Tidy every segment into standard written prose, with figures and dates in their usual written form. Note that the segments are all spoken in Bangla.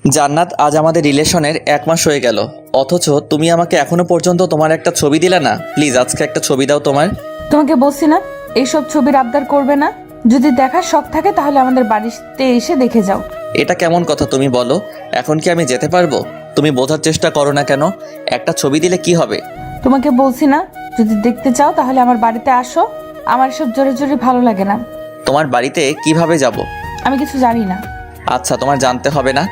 জান্নাত, আজ আমাদের রিলেশনের 1 মাস হয়ে গেল, অথচ তুমি আমাকে এখনো পর্যন্ত তোমার একটা ছবি দিলে না। প্লিজ আজকে একটা ছবি দাও তোমার। তোমাকে বলছি না এইসব ছবির আবদার করবে না। যদি দেখার শখ থাকে তাহলে আমাদের বাড়িতে এসে দেখে যাও। এটা কেমন কথা তুমি বলো? এখন কি আমি যেতে পারবো? তুমি বোঝার চেষ্টা করো না কেন? একটা ছবি দিলে কি হবে? তোমাকে বলছি না, যদি দেখতে চাও তাহলে আমার বাড়িতে আসো। আমার সব জোরে জোরে ভালো লাগে না। তোমার বাড়িতে কিভাবে যাব? আমি কিছু জানি না। আচ্ছা, তোমার জানতে হবে না।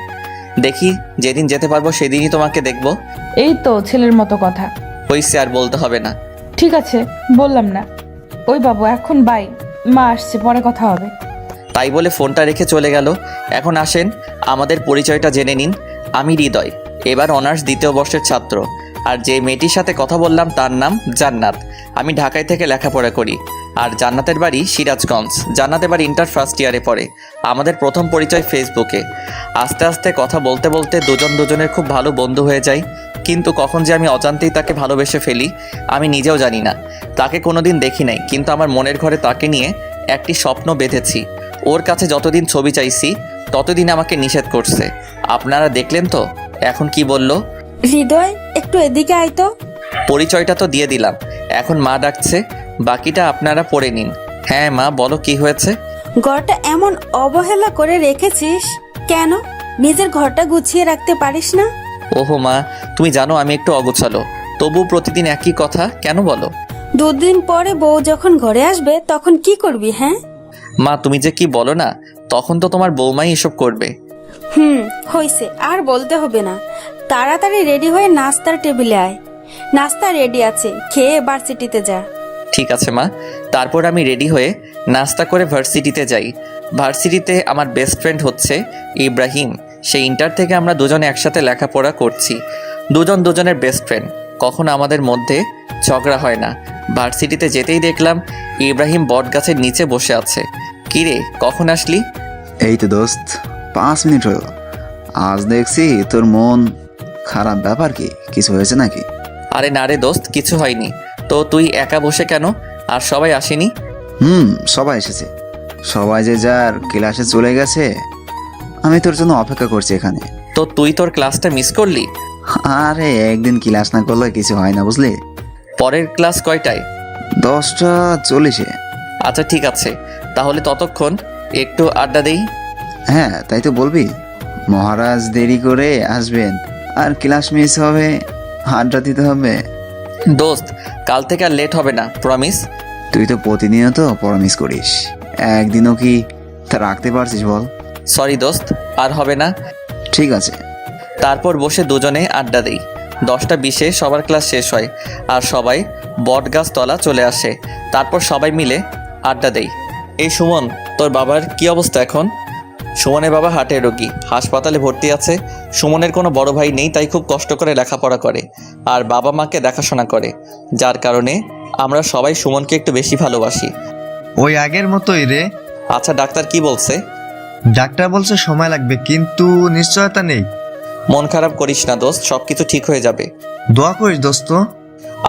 দেখি, যেদিন যেতে পারবো সেদিনই তোমাকে দেখবো। এই তো ছেলের মতো কথা। হইছে, আর বলতে হবে না। ঠিক আছে, বললাম না। ওই বাবু, এখন বাই, মা আসছে, পরে কথা হবে। তাই বলে ফোনটা রেখে চলে গেল। এখন আসেন, আমাদের পরিচয়টা জেনে নিন। আমি হৃদয়, এবার অনার্স 2য় বর্ষের ছাত্র। আর যে মেয়েটির সাথে কথা বললাম তার নাম জান্নাত। আমি ঢাকায় থেকে লেখাপড়া করি। আর জান্নাতের বাড়ি সিরাজগঞ্জ। জান্নাত এবার ইন্টার ফার্স্ট ইয়ারে পড়ে। আমাদের প্রথম পরিচয় ফেসবুকে। আস্তে আস্তে কথা বলতে বলতে দুজনের খুব ভালো বন্ধু হয়ে যায়। কিন্তু কখন যে আমি অজান্তেই তাকে ভালোবেসে ফেলি আমি নিজেও জানি না। তাকে কোনোদিন দেখি নাই, কিন্তু আমার মনের ঘরে তাকে নিয়ে একটি স্বপ্ন বেঁধেছি। ওর কাছে যতদিন ছবি চাইছি ততদিন আমাকে নিষেধ করছে। আপনারা দেখলেন তো এখন কি বলল। হৃদয়, একটু এদিকে আয় তো। পরিচয়টা তো দিয়ে দিলাম, এখন মা ডাকছে, বাকিটা আপনারা পড়ে নিন। হ্যাঁ মা, বলো কি হয়েছে? ঘরটা এমন অবহেলা করে রেখেছিস কেন? নিজের ঘরটা গুছিয়ে রাখতে পারিস না? ওহো মা, তুমি জানো আমি একটু অগোছালো, তবু প্রতিদিন একই কথা কেন বলো? 2 দিন পরে বউ যখন ঘরে আসবে তখন কি করবি? হ্যাঁ মা, তুমি যে কি বলো না, তখন তো তোমার বৌমাই এসব করবে। হইছে, আর বলতে হবে না। তাড়াতাড়ি রেডি হয়ে নাস্তার টেবিলে আয়। নাস্তা রেডি আছে, খেয়ে ভার্সিটিতে যা। ঠিক আছে মা। তারপর আমি রেডি হয়ে নাস্তা করে ভার্সিটিতে যাই। ভার্সিটিতে আমার বেস্ট ফ্রেন্ড হচ্ছে ইব্রাহিম। সেই ইন্টার থেকে আমরা দুজনে একসাথে লেখাপড়া করছি। দুজনের বেস্ট ফ্রেন্ড, কখনো আমাদের মধ্যে ঝগড়া হয় না। ভার্সিটিতে যেতেই দেখলাম ইব্রাহিম বট গাছের নিচে বসে আছে। কিরে, কখন আসলি? এই তো দোস্ত, 5 মিনিট হলো। আজ দেখছি তোর মন খারাপ, ব্যাপার কি? কিছু হয়েছে নাকি? আরে না রে দোস্ত, কিছু হয়নি। তো তুই একা বসে কেন? আর সবাই আসেনি? সবাই এসেছে। সবাই যে যার ক্লাসে চলে গেছে। আমি তোর জন্য অপেক্ষা করছি এখানে। তো তুই তোর ক্লাসটা মিস করলি? আরে একদিন ক্লাস না করলে কিছু হয় না, বুঝলি? পরের ক্লাস কয়টায়? 10:40-এ। আচ্ছা ঠিক আছে, তাহলে ততক্ষণ একটু আড্ডা দেই। হ্যাঁ, তাই তো বলবি। মহারাজ দেরি করে আসবেন আর ক্লাস মিস হবে, আড্ডা দিতে হবে। দোস্ত, কাল থেকে আর লেট হবে না, প্রমিস। তুই তো প্রতিনিয়ত প্রমিস করিস, একদিনও কি তা রাখতে পারছিস বল? সরি দোস্ত, আর হবে না। ঠিক আছে। তারপর বসে দুজনে আড্ডা দেই। 10টা 20-এ সবার ক্লাস শেষ হয় আর সবাই বটগাছ তলা চলে আসে। তারপর সবাই মিলে আড্ডা দেই। এই সুমন, তোর বাবার কি অবস্থা এখন? সুমনের বাবা হার্টের রোগী, হাসপাতালে ভর্তি আছে। সুমনের কোনো বড় ভাই নেই, তাই খুব কষ্ট করে লেখাপড়া করে আর বাবা মাকে দেখাশোনা করে, যার কারণে আমরা সবাই সুমনকে একটু বেশি ভালোবাসি। ওই আগের মতোই রে। আচ্ছা, ডাক্তার কি বলছে? ডাক্তার বলছে সময় লাগবে, কিন্তু নিশ্চয়তা নেই। মন খারাপ করিস না দোস্ত, সব কিছু ঠিক হয়ে যাবে। দোয়া করিস দোস্ত।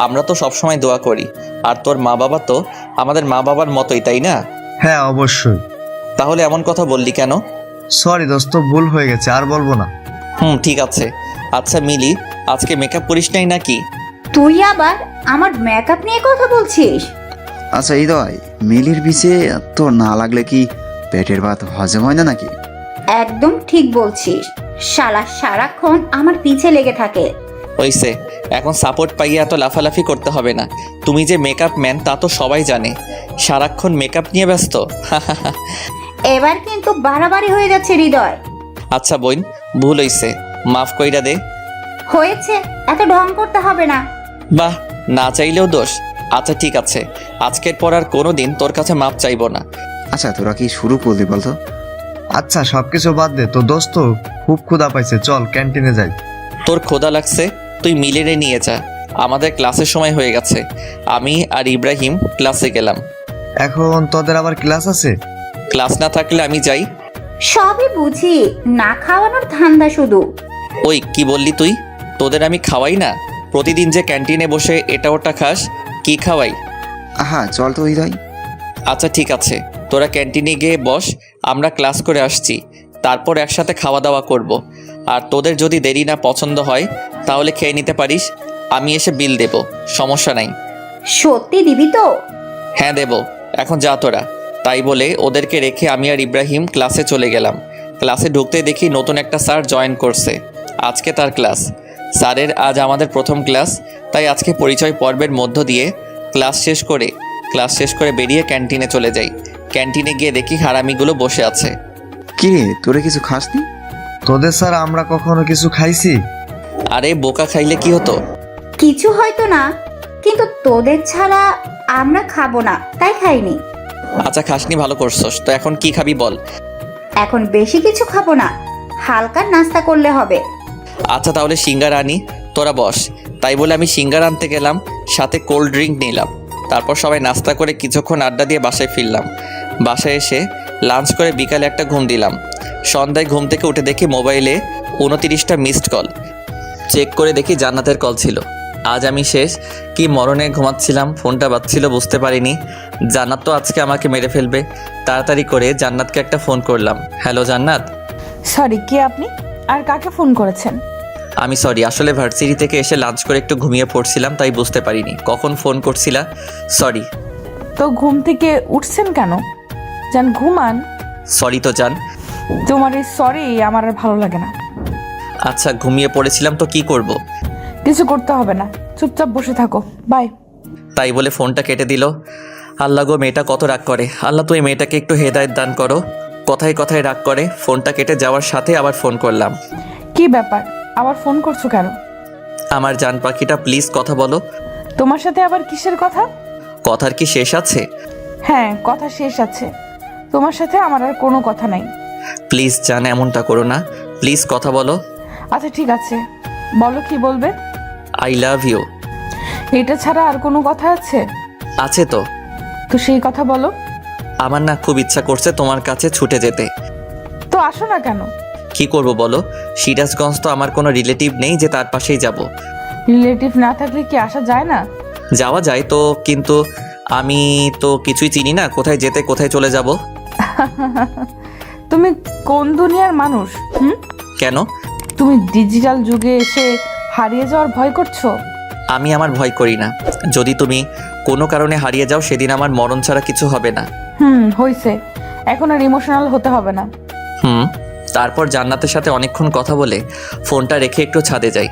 আমরা তো সবসময় দোয়া করি। আর তোর মা বাবা তো আমাদের মা বাবার মতোই, তাই না? হ্যাঁ অবশ্যই। তাহলে এমন কথা বললি কেন? সরি দোস্ত, ভুল হয়ে গেছে, আর বলবো না। ঠিক আছে। আচ্ছা মিলি, আজকে মেকআপ করিস নাই নাকি? তুই আবার আমার মেকআপ নিয়ে কথা বলছিস? আচ্ছা হৃদয়, মিলির পিছে তোর না লাগলে কি পেটের ভাত হজম হয় না নাকি? একদম ঠিক বলছিস। শালা সারাক্ষণ আমার পিছে লেগে থাকে। হইছে, এখন সাপোর্ট পাইয়ে এত লাফালাফি করতে হবে না। তুমি যে মেকআপ ম্যান তা তো সবাই জানে। সারাক্ষণ মেকআপ নিয়ে ব্যস্ত। এবার কিন্তু বাড়াবাড়ি হয়ে যাচ্ছে হৃদয়। আচ্ছা বোন, ভুল হইছে, মাফ কইরা দে। হয়েছে, এত ঢং করতে হবে না। বাহ, না চাইলেও দোষ। আচ্ছা ঠিক আছে, আজকের পর আর কোনোদিন তোর কাছে মাপ চাইবো না। আচ্ছা তোরা কি শুরু করলি বলতো? আচ্ছা সবকিছু বাদ দে, তো দোস্ত খুব ক্ষুধা পাইছে, চল ক্যান্টিনে যাই। তোর ক্ষুধা লাগছে, তুই মিলেরে নিয়ে যা। আমাদের ক্লাসের সময় হয়ে গেছে। আমি আর ইব্রাহিম ক্লাসে গেলাম। এখন তোদের আবার ক্লাস আছে? ক্লাস না থাকলে আমি যাই। সবই বুঝি, না খাওয়ানোর ধান্দা শুধু। ওই কি বললি তুই? তোদের আমি খাওয়াই না? প্রতিদিন যে ক্যান্টিনে বসে এটা ওটা খাস, কি খাওয়াই? হ্যাঁ চল তো হৃদয়। আচ্ছা ঠিক আছে, তোরা ক্যান্টিনে গিয়ে বস, আমরা ক্লাস করে আসছি, তারপর একসাথে খাওয়া দাওয়া করব। আর তোদের যদি দেরি না পছন্দ হয় তাহলে খেয়ে নিতে পারিস, আমি এসে বিল দেব, সমস্যা নাই। সত্যি দিবি তো? হ্যাঁ দেব, এখন যা তোরা। তাই বলে ওদেরকে রেখে আমি আর ইব্রাহিম ক্লাসে চলে গেলাম। ক্লাসে ঢুকতে দেখি নতুন একটা স্যার জয়েন করছে, আজকে তার ক্লাস। স্যারের আজ আমাদের প্রথম ক্লাস, তাই আজকে পরিচয় পর্বের মধ্য দিয়ে ক্লাস শেষ করে বেরিয়ে ক্যান্টিনে চলে যাই। ক্যান্টিনে গিয়ে দেখি হারামিগুলো বসে আছে। কি রে, তোরে কিছু খাসনি? তোদের স্যার আমরা কখনো কিছু খাইছি? আরে বোকা, খাইলে কি হতো? কিছু হয়তো না, কিন্তু তোদের ছাড়া আমরা খাবো না, তাই খাইনি। আচ্ছা খাসনি, ভালো করছস। তো এখন কি খাবি বল? এখন বেশি কিছু খাবো না, হালকা নাস্তা করলে হবে। আচ্ছা তাহলে সিঙ্গারা আনি, তোরা বস। তাই বলে আমি সিঙ্গারা আনতে গেলাম, সাথে কোল্ড ড্রিঙ্ক নিলাম। তারপর সবাই নাস্তা করে কিছুক্ষণ আড্ডা দিয়ে বাসায় ফিরলাম। বাসায় এসে লাঞ্চ করে বিকালে একটা ঘুম দিলাম। সন্ধ্যায় ঘুম থেকে উঠে দেখি মোবাইলে 29টা মিসড কল। চেক করে দেখি জান্নাতের কল ছিল। আজ আমি শেষ, কি মরণে ঘুমাচ্ছিলাম, ফোনটা বাজছিল বুঝতে পারিনি। জান্নাত তো আজকে আমাকে মেরে ফেলবে। তাড়াতাড়ি করে জান্নাতকে একটা ফোন করলাম। হ্যালো জান্নাত। সরি, কে আপনি? আর কাকে ফোন করেছেন? আমি সরি, আসলে ভার্সিটি থেকে এসে লাঞ্চ করে একটু ঘুমিয়ে পড়ছিলাম, তাই বুঝতে পারিনি কখন ফোন করছিলা। সরি। তো ঘুম থেকে উঠছেন কেন? যান ঘুমান। সরি তো জান। তোমার এই সরি আমার আর ভালো লাগে না। আচ্ছা ঘুমিয়ে পড়েছিলাম তো কি করব? কিছু করতে হবে না, চুপচাপ বসে থাকো, বাই। তাই বলে ফোনটা কেটে দিল। আল্লাহ গো, মেয়েটা কত রাগ করে। আল্লাহ তুই মেয়েটাকে একটু হেদায়েত দান করো। কথায় কথায় রাগ করে। ফোনটা কেটে যাওয়ার সাথে আবার ফোন করলাম। কি ব্যাপার, আবার ফোন করছো কেন? আমার জান পাখিটা প্লিজ কথা বলো। তোমার সাথে আবার কিসের কথা? কথার কি শেষ আছে? হ্যাঁ, কথা শেষ আছে। তোমার সাথে আমার আর কোনো কথা নাই। প্লিজ জান, এমনটা করো না, প্লিজ কথা বলো। আচ্ছা ঠিক আছে, বলো কি বলবে। I love you. এটা ছাড়া আর কোনো কথা আছে? আছে তো। তো সেই কথা বলো। আমার না খুব ইচ্ছা করছে তোমার কাছে ছুটে যেতে। তো আসো না কেন? কি করব বলো? সিরাজগঞ্জ তো আমার কোনো রিলেটিভ নেই যে তার পাশেই যাব। রিলেটিভ না থাকলে কি আসা যায় না? যাওয়া যায় তো, কিন্তু আমি তো কিছুই চিনি না, কোথায় যেতে কোথায় চলে যাব। তুমি কোন দুনিয়ার মানুষ? কেন? তুমি ডিজিটাল যুগে এসে হারিয়ে যাওয়ার ভয় করছো? আমি আমার ভয় করি না। যদি তুমি কোনো কারণে হারিয়ে যাও সেদিন আমার মরণ ছাড়া কিছু হবে না। হইছে, এখন আর ইমোশনাল হতে হবে না। তারপর জান্নাতের সাথে অনেকক্ষণ কথা বলে ফোনটা রেখে একটু ছাদে যাই।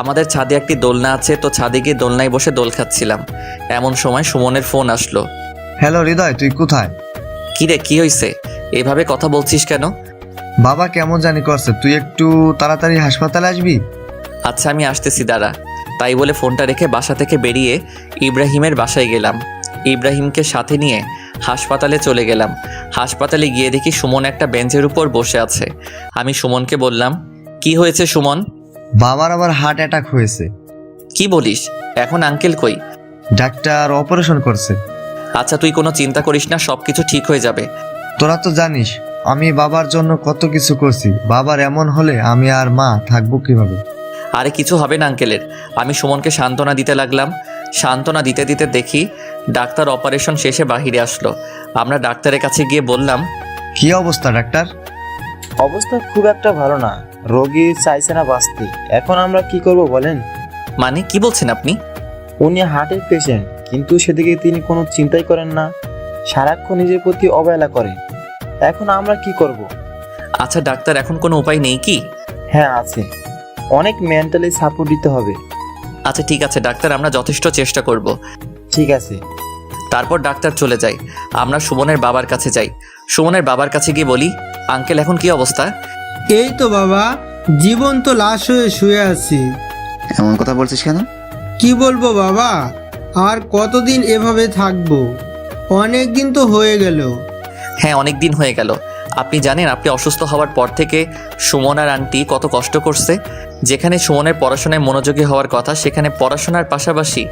আমাদের ছাদে একটি দোলনা আছে, তো ছাদে গিয়ে দোলনায় বসে দোল খাচ্ছিলাম। এমন সময় সুমনের ফোন আসলো। হ্যালো হৃদয়, তুই কোথায়? কি রে, কি হয়েছে? এভাবে কথা বলছিস কেন? বাবা কেমন জানি করছে, তুই একটু তাড়াতাড়ি হাসপাতালে আসবি। আচ্ছা আমি আসতেছি, দাঁড়া। তাই বলে ফোনটা রেখে বাসা থেকে বেরিয়ে ইব্রাহিমের বাসায় গেলাম। ইব্রাহিমকে সাথে নিয়ে হাসপাতালে চলে গেলাম। হাসপাতালে গিয়ে দেখি সুমন একটা বেঞ্চের উপর বসে আছে। আমি সুমনকে বললাম, কি হয়েছে সুমন? বাবার আবার হার্ট অ্যাটাক হয়েছে। কি বলিস? এখন আঙ্কেল কই? ডাক্তার অপারেশন করছে। আচ্ছা তুই কোনো চিন্তা করিস না, সব কিছু ঠিক হয়ে যাবে। তোরা তো জানিস আমি বাবার জন্য কত কিছু করছি। বাবার এমন হলে আমি আর মা থাকবো কিভাবে? আরে কিছু হবে না আঙ্কেলের। আমি সুমনকে সান্ত্বনা দিতে লাগলাম। সান্ত্বনা দিতে দিতে দেখি ডাক্তার অপারেশন শেষে বাহিরে আসলো। আমরা ডাক্তারের কাছে গিয়ে বললাম, কি অবস্থা ডাক্তার? অবস্থা খুব একটা ভালো না, রোগী চাইছে না বাঁচতে। এখন আমরা কি করব বলেন? মানে কি বলছেন আপনি? উনি হার্টের পেশেন্ট, কিন্তু সেদিকে তিনি কোনো চিন্তাই করেন না, সারাক্ষণ নিজের প্রতি অবহেলা করেন। এখন আমরা কি করব? আচ্ছা ডাক্তার, এখন কোনো উপায় নেই কি? হ্যাঁ আছে, অনেক মেন্টালি সাপোর্ট দিতে হবে। আচ্ছা ঠিক আছে ডাক্তার, আমরা যথেষ্ট চেষ্টা করব। ঠিক আছে। তারপর ডাক্তার চলে যায়। আমরা সুমনের বাবার কাছে যাই। সুমনের বাবার কাছে গিয়ে বলি, আঙ্কেল এখন কি অবস্থা? এই তো বাবা, জীবন্ত লাশ হয়ে শুয়ে আছি। এমন কথা বলছিস কেন? কি বলবো বাবা, আর কতদিন এভাবে থাকবো? অনেক দিন তো হয়ে গেল। হ্যাঁ অনেক দিন হয়ে গেল। আপনি জানেন আপনি অসুস্থ হওয়ার পর থেকে সুমন আর আন্টি কত কষ্ট করছে। যেখানে সুমনের পড়াশোনায় মনোযোগী হওয়ার কথা, সেখানে পড়াশোনার পাশাপাশি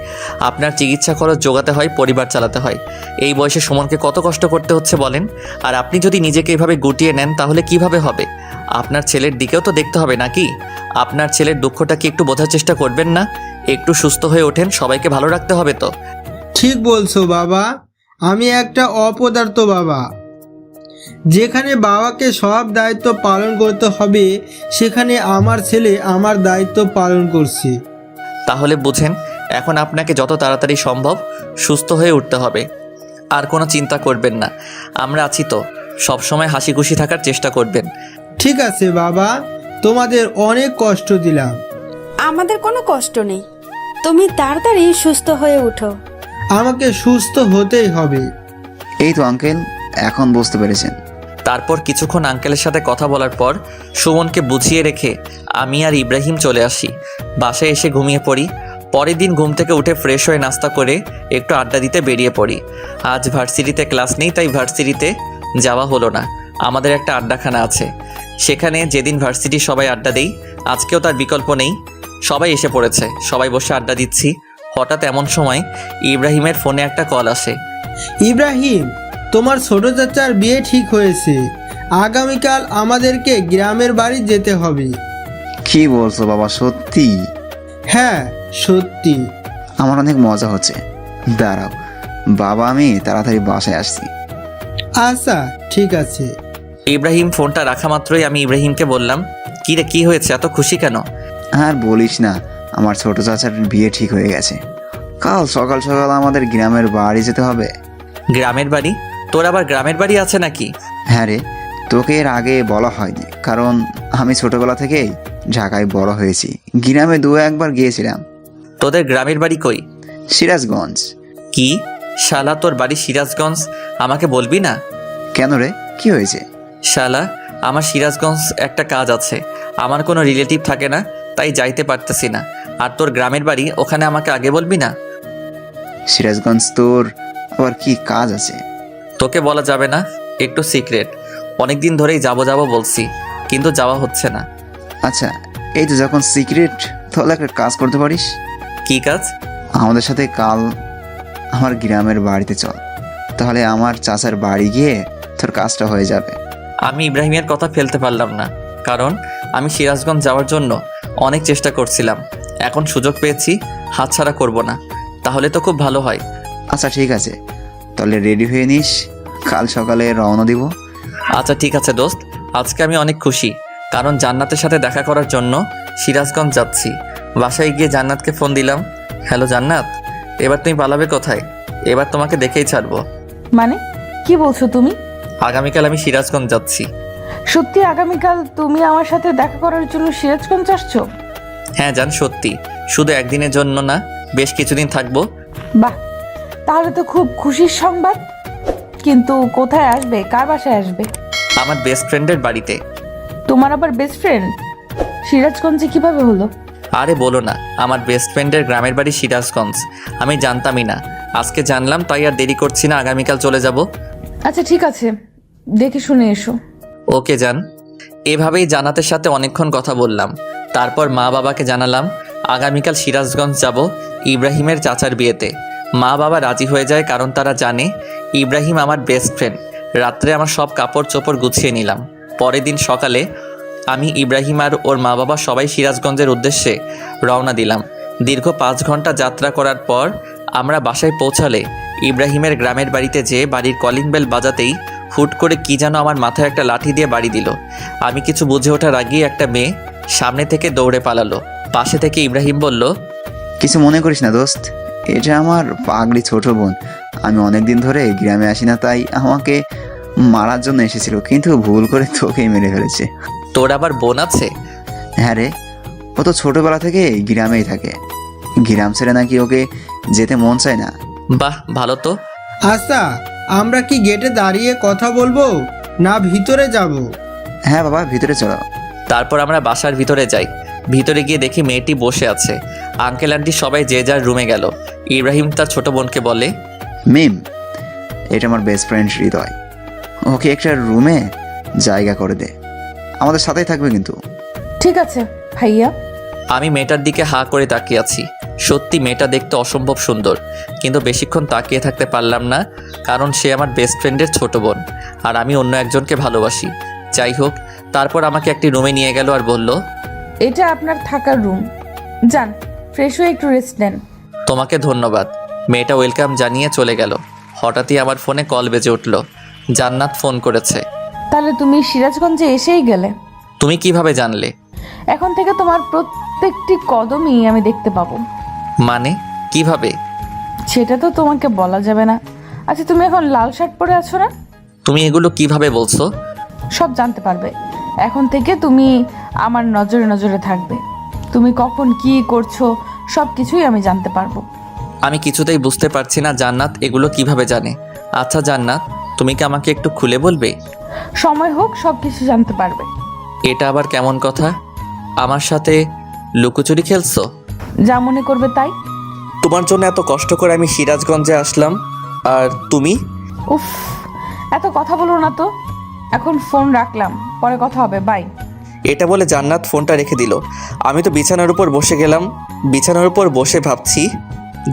আপনার চিকিৎসা খরচ জোগাতে হয়, পরিবার চালাতে হয়। এই বয়সে সুমনকে কত কষ্ট করতে হচ্ছে বলেন। আর আপনি যদি নিজেকে এভাবে গুটিয়ে নেন তাহলে কিভাবে হবে? আপনার ছেলের দিকেও তো দেখতে হবে নাকি? আপনার ছেলের দুঃখটা কি একটু বোঝার চেষ্টা করবেন না? একটু সুস্থ হয়ে ওঠেন, সবাইকে ভালো রাখতে হবে তো। ঠিক বলছো বাবা, আমি একটা অপদার্থ বাবা। যেখানে বাবাকে সব দায়িত্ব পালন করতে হবে সেখানে আমার ছেলে আমার দায়িত্ব পালন করছে। তাহলে বুঝেন, এখন আপনাকে যত তাড়াতাড়ি সম্ভব সুস্থ হয়ে উঠতে হবে। আর কোনো চিন্তা করবেন না, আমরা আছি তো, সবসময় হাসি খুশি থাকার চেষ্টা করবেন। ঠিক আছে বাবা, তোমাদের অনেক কষ্ট দিলাম। আমাদের কোনো কষ্ট নেই, তুমি তাড়াতাড়ি সুস্থ হয়ে উঠো। আমাকে সুস্থ হতেই হবে। এই তো আঙ্কেল, এখন বুঝতে পেরেছেন। তারপর কিছুক্ষণ আঙ্কেলের সাথে কথা বলার পর সুমনকে বুঝিয়ে রেখে আমি আর ইব্রাহিম চলে আসি। বাসায় এসে ঘুমিয়ে পড়ি। পরের দিন ঘুম থেকে উঠে ফ্রেশ হয়ে নাস্তা করে একটু আড্ডা দিতে বেরিয়ে পড়ি। আজ ভার্সিটিতে ক্লাস নেই, তাই ভার্সিটিতে যাওয়া হলো না। আমাদের একটা আড্ডাখানা আছে, সেখানে যেদিন ভার্সিটি সবাই আড্ডা দেই, আজকেও তার বিকল্প নেই। সবাই এসে পড়েছে, সবাই বসে আড্ডা দিচ্ছি। হঠাৎ এমন সময় ইব্রাহিমের ফোনে একটা কল আসে। ইব্রাহিম, তোমার ছোট চাচার বিয়ে ঠিক হয়েছে। আগামীকাল আমাদেরকে গ্রামের বাড়ি যেতে হবে। কি বলছো বাবা, সত্যি? হ্যাঁ সত্যি। আমার অনেক মজা হচ্ছে। দাঁড়াও বাবা, আমি তাড়াতাড়ি বাসায় আসছি। আচ্ছা ঠিক আছে। ইব্রাহিম ফোনটা রাখা মাত্রই আমি ইব্রাহিমকে বললাম, কী রে, কী হয়েছে, এত খুশি কেন? আর বলিস না, আমার ছোট চাচার বিয়ে ঠিক হয়ে গেছে। কাল সকাল সকাল আমাদের গ্রামের বাড়ি যেতে হবে। গ্রামের বাড়ি? তোর আবার গ্রামের বাড়ি আছে নাকি? হ্যাঁ রে, তোকে এর আগে বলা হয়নি, কারণ আমি ছোটবেলা থেকেই ঢাকায় বড় হয়েছি। গ্রামে দু একবার গিয়েছিলাম। তোদের গ্রামের বাড়ি কই? সিরাজগঞ্জ। কি শালা, তোর বাড়ি সিরাজগঞ্জ? আমাকে বলবি না? কেন রে, কি হয়েছে? শালা, আমার সিরাজগঞ্জ একটা কাজ আছে, আমার কোনো রিলেটিভ থাকে না, তাই যাইতে পারতেছি না। আর তোর গ্রামের বাড়ি ওখানে, আমাকে আগে বলবি না? সিরাজগঞ্জ তোর আবার কি কাজ আছে? তোকে বলা যাবে না, একটু সিক্রেট। অনেক দিন ধরেই যাবো যাবো বলছি, কিন্তু যাওয়া হচ্ছে না। আচ্ছা, এই তো যখন সিক্রেট, তাহলে একটা কাজ করতে পারিস। কি কাজ? আমাদের সাথে কাল আমার গ্রামের বাড়িতে চল, তাহলে আমার চাচার বাড়ি গিয়ে তোর কাজটা হয়ে যাবে। আমি ইব্রাহিমের কথা ফেলতে পারলাম না, কারণ আমি সিরাজগঞ্জ যাওয়ার জন্য অনেক চেষ্টা করছিলাম। এখন সুযোগ পেয়েছি, হাতছাড়া করব না। তাহলে তো খুব ভালো হয়। আচ্ছা ঠিক আছে, তাহলে রেডি হয়ে নিস, কাল সকালে রওনা দিব। আচ্ছা ঠিক আছে দোস্ত, আজকে আমি অনেক খুশি, কারণ জান্নাতের সাথে দেখা করার জন্য সিরাজগঞ্জ যাচ্ছি। বাসায় গিয়ে জান্নাতকে ফোন দিলাম, হ্যালো জান্নাত, এবার তুমি পালাবে কোথায়? এবার তোমাকে দেখেই ছাড়বো। মানে কি বলছো তুমি? আগামীকাল আমি সিরাজগঞ্জ যাচ্ছি। সত্যি আগামীকাল তুমি আমার সাথে দেখা করার জন্য সিরাজগঞ্জ আসছো? হ্যাঁ জান, সত্যি। শুধু একদিনের জন্য না, বেশ কিছুদিন থাকবো। বাহ, তাহলে তো খুব খুশির সংবাদ। কিন্তু কোথায় আসবে, কার বাসায় আসবে? আমার বেস্ট ফ্রেন্ডের বাড়িতে। তোমার আবার বেস্ট ফ্রেন্ড সিরাজগঞ্জে কিভাবে হলো? আরে বলো না, আমার বেস্ট ফ্রেন্ডের গ্রামের বাড়ি সিরাজগঞ্জ। আমি জানতামই না, আজকে জানলাম, তাই আর দেরি করছি না, আগামীকাল চলে যাব। আচ্ছা ঠিক আছে, দেখে শুনে এসো। ওকে জান। এভাবেই জান্নাতের সাথে অনেকক্ষণ কথা বললাম। তারপর মা বাবাকে জানালাম আগামীকাল সিরাজগঞ্জ যাব ইব্রাহিমের চাচার বিয়েতে। মা বাবা রাজি হয়ে যায়, কারণ তারা জানে ইব্রাহিম আমার বেস্ট ফ্রেন্ড। রাত্রে আমার সব কাপড় চোপড় গুছিয়ে নিলাম। পরের দিন সকালে আমি, ইব্রাহিম আর ওর মা বাবা সবাই সিরাজগঞ্জের উদ্দেশ্যে রওনা দিলাম। দীর্ঘ 5 ঘন্টা যাত্রা করার পর আমরা বাসায় পৌঁছালে ইব্রাহিমের গ্রামের বাড়িতে যেয়ে বাড়ির কলিং বেল বাজাতেই হুট করে কি যেন আমার মাথায় একটা লাঠি দিয়ে বাড়ি দিল। আমি কিছু বুঝে ওঠার আগেই একটা মেয়ে সামনে থেকে দৌড়ে পালালো। পাশে থেকে ইব্রাহিম বলল, কিছু মনে করিস না দোস্ত, এটা আমার পাগলি ছোট বোন। আমি অনেকদিন ধরে গ্রামে আসি না, তাই আমাকে মারার জন্য এসেছিল, কিন্তু ভুল করে তোকেই মেরে ফেলেছে। তোর আবার বোন আছে? হ্যাঁ রে, ও তো ছোটবেলা থেকে গ্রামেই থাকে। গ্রাম ছেড়ে নাকি ওকে যেতে মন চায় না। বাহ, ভালো তো। আচ্ছা, আমরা কি গেটে দাঁড়িয়ে কথা বলবো না ভিতরে যাব? হ্যাঁ বাবা, ভিতরে চলো। তারপর আমরা বাসার ভিতরে যাই। ভিতরে গিয়ে দেখি মেয়েটি বসে আছে। আঙ্কেল আন্টি সবাই যে যার রুমে গেল। ইব্রাহিম তার ছোট বোনকে বলে, মিম, এটা আমার বেস্ট ফ্রেন্ড হৃদয়, ওকে একটা রুমে জায়গা করে দে, আমাদের সাথেই থাকবে কিন্তু। ঠিক আছে ভাইয়া। আমি মেয়েটার দিকে হাঁ করে তাকিয়ে আছি। সত্যি মেয়েটা দেখতে অসম্ভব সুন্দর, কিন্তু বেশিক্ষণ তাকিয়ে থাকতে পারলাম না, কারণ সে আমার বেস্ট ফ্রেন্ডের ছোট বোন আর আমি অন্য একজনকে ভালোবাসি। যাই হোক, তারপর আমাকে একটি রুমে নিয়ে গেল আর বলল, এটা আপনার থাকার রুম, যান ফ্রেশ হয়ে একটু রেস্ট নেন। তোমাকে ধন্যবাদ। মেয়েটা ওয়েলকাম জানিয়ে চলে গেল। হঠাৎই আমার ফোনে কল বেজে উঠল। জান্নাত ফোন করেছে। তাহলে তুমি সিরাজগঞ্জে এসেই গেলে। তুমি কিভাবে জানলে? এখন থেকে তোমার প্রত্যেকটি কদমই আমি দেখতে পাবো। মানে কিভাবে? সেটা তো তোমাকে বলা যাবে না। আচ্ছা, তুমি এখন লাল শার্ট পরে আছো না? তুমি এগুলো কিভাবে বলছো? সব জানতে পারবে। এখন থেকে তুমি আমার নজরে নজরে থাকবে। তুমি কখন কি করছো সব কিছুই আমি জানতে পারবো। আমি কিছুতেই বুঝতে পারছি না জান্নাত এগুলো কিভাবে জানে। আচ্ছা জান্নাত, তুমি কি আমাকে একটু খুলে বলবে? সময় হোক সব কিছু জানতে পারবে। এটা আবার কেমন কথা? আমার সাথে লুকোচুরি খেলছো? যা মনে করবে তাই। তোমার জন্য এত কষ্ট করে আমি সিরাজগঞ্জে আসলাম, আর তুমি? উফ, এত কথা বলো না তো। এখন ফোন রাখলাম, পরে কথা হবে, বাই। এটা বলে জান্নাত ফোনটা রেখে দিল। আমি তো বিছানার উপর বসে গেলাম। বিছানার উপর বসে ভাবছি,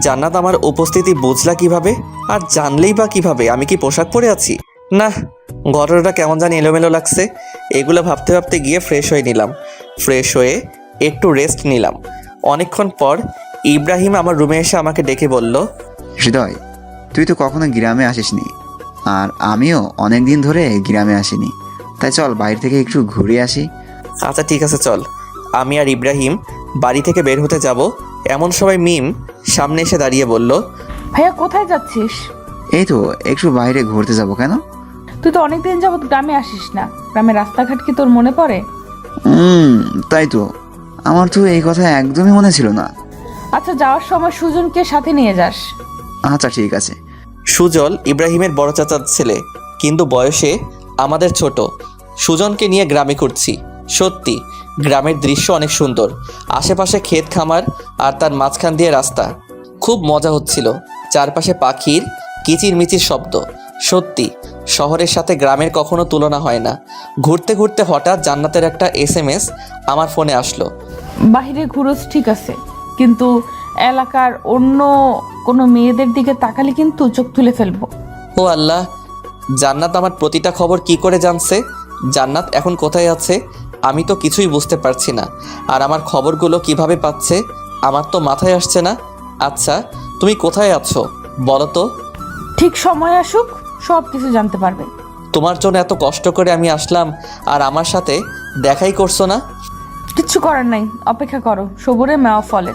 জান্নাত আমার উপস্থিতি বুঝলা কিভাবে, আর জানলেই বা কিভাবে? আমি কি পোশাক পরে আছি? না, ঘটনাটা কেমন জানি এলোমেলো লাগছে। এগুলো ভাবতে ভাবতে গিয়ে ফ্রেশ হয়ে নিলাম। ফ্রেশ হয়ে একটু রেস্ট নিলাম। অনেকক্ষণ পর ইব্রাহিম আমার রুমে এসে আমাকে ডেকে বলল, হৃদয়, তুই তো কখনো গ্রামে আসিসনি, আর আমিও অনেক দিন ধরে গ্রামে আসিনি, তাই চল বাইরে থেকে একটু ঘুরে আসি। আচ্ছা ঠিক আছে চল। আমি আর ইব্রাহিম বাড়ি থেকে বের হতে যাব, এমন সময় মিম সামনে এসে দাঁড়িয়ে বলল, ভাইয়া কোথায় যাচ্ছিস? এই তো একটু বাইরে ঘুরতে যাব। কেন? তুই তো অনেকদিন যাবত গ্রামে আসিস না। গ্রামের রাস্তাঘাট কি তোর মনে পড়ে? তাই তো, আমার তো এই কথা একদমই মনে ছিল না। আচ্ছা, যাওয়ার সময় সুজনকে সাথে নিয়ে যাস। আচ্ছা ঠিক আছে। সুজল ইব্রাহিমের বড় চাচার ছেলে, কিন্তু বয়সে আমাদের ছোট। সুজনকে নিয়ে গ্রামে ঘুরছি। সত্যি গ্রামের দৃশ্য অনেক সুন্দর। আশেপাশে ক্ষেত খামার, আর তার মাঝখান দিয়ে রাস্তা। খুব মজা হচ্ছিল। চারপাশে পাখির কিচিরমিচির শব্দ। সত্যি শহরের সাথে গ্রামের কখনো তুলনা হয় না। ঘুরতে ঘুরতে হঠাৎ জান্নাতের একটা SMS আমার ফোনে আসলো। বাহিরে ঘুরোস ঠিক আছে, কিন্তু এলাকার অন্য কোনো মেয়েদের দিকে তাকালে কিন্তু চোখ তুলে ফেলবো। ও আল্লাহ, জান্নাত আমার প্রতিটা খবর কি করে জানছে? জান্নাত এখন কোথায় আছে? আমি তো কিছুই বুঝতে পারছি না। আর আমার খবরগুলো কিভাবে পাচ্ছে আমার তো মাথায় আসছে না। আচ্ছা তুমি কোথায় আছো বলো তো? ঠিক সময় আসুক, সব কিছু জানতে পারবে। তোমার জন্য এত কষ্ট করে আমি আসলাম, আর আমার সাথে দেখাই করছো না। কিচ্ছু করার নাই, অপেক্ষা করো, সবুরে মেওয়া ফলে।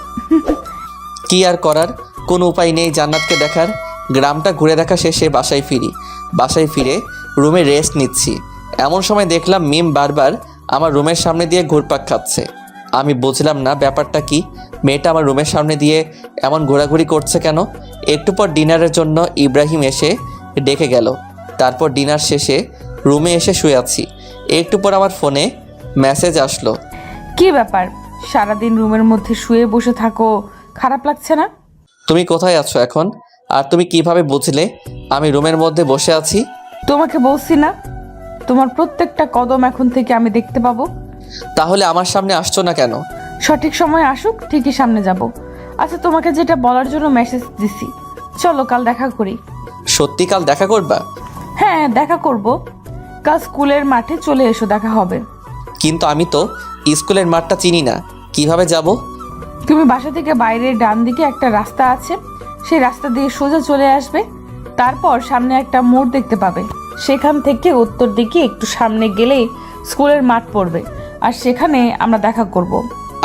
কি আর করার, কোনো উপায় নেই জান্নাতকে দেখার। গ্রামটা ঘুরে দেখা শেষে বাসায় ফিরি। বাসায় ফিরে রুমে রেস্ট নিচ্ছি। এমন সময় দেখলাম মিম বারবার আমার রুমের সামনে দিয়ে ঘুরপাক খাচ্ছে। আমি বুঝলাম না ব্যাপারটা কি। মেয়েটা আমার রুমের সামনে দিয়ে এমন ঘোরাঘুরি করছে কেন? একটু পর ডিনারের জন্য ইব্রাহিম এসে ডেকে গেল। তারপর ডিনার শেষে রুমে এসে শুয়ে আছি। একটু পর আমার ফোনে মেসেজ আসলো। কি ব্যাপার, সারাদিন রুমের মধ্যে শুয়ে বসে থাকো, খারাপ লাগছে না? তুমি কোথায় আছো এখন? আর তুমি কিভাবে বুঝলে আমি রুমের মধ্যে বসে আছি? তোমাকে বলছি না, তোমার প্রত্যেকটা কদম এখন থেকে আমি দেখতে পাবো। তাহলে আমার সামনে আসছো না কেন? সঠিক সময় আসুক, ঠিকই সামনে যাব। আচ্ছা, তোমাকে যেটা বলার জন্য মেসেজ দিছি, চলো কাল দেখা করি। সত্যি কাল দেখা করবা? হ্যাঁ, দেখা করব। কাল স্কুলের মাঠে চলে এসো, দেখা হবে। কিন্তু আমি তো স্কুলের মাঠটা চিনি না, কিভাবে যাব? তুমি বাসা থেকে বাইরে ডান দিকে একটা রাস্তা আছে, সেই রাস্তা দিয়ে সোজা চলে আসবে। তারপর সামনে একটা মোড় দেখতে পাবে, সেখান থেকে উত্তর দিকে একটু সামনে গেলেই স্কুলের মাঠ পড়বে, আর সেখানে আমরা দেখা করব।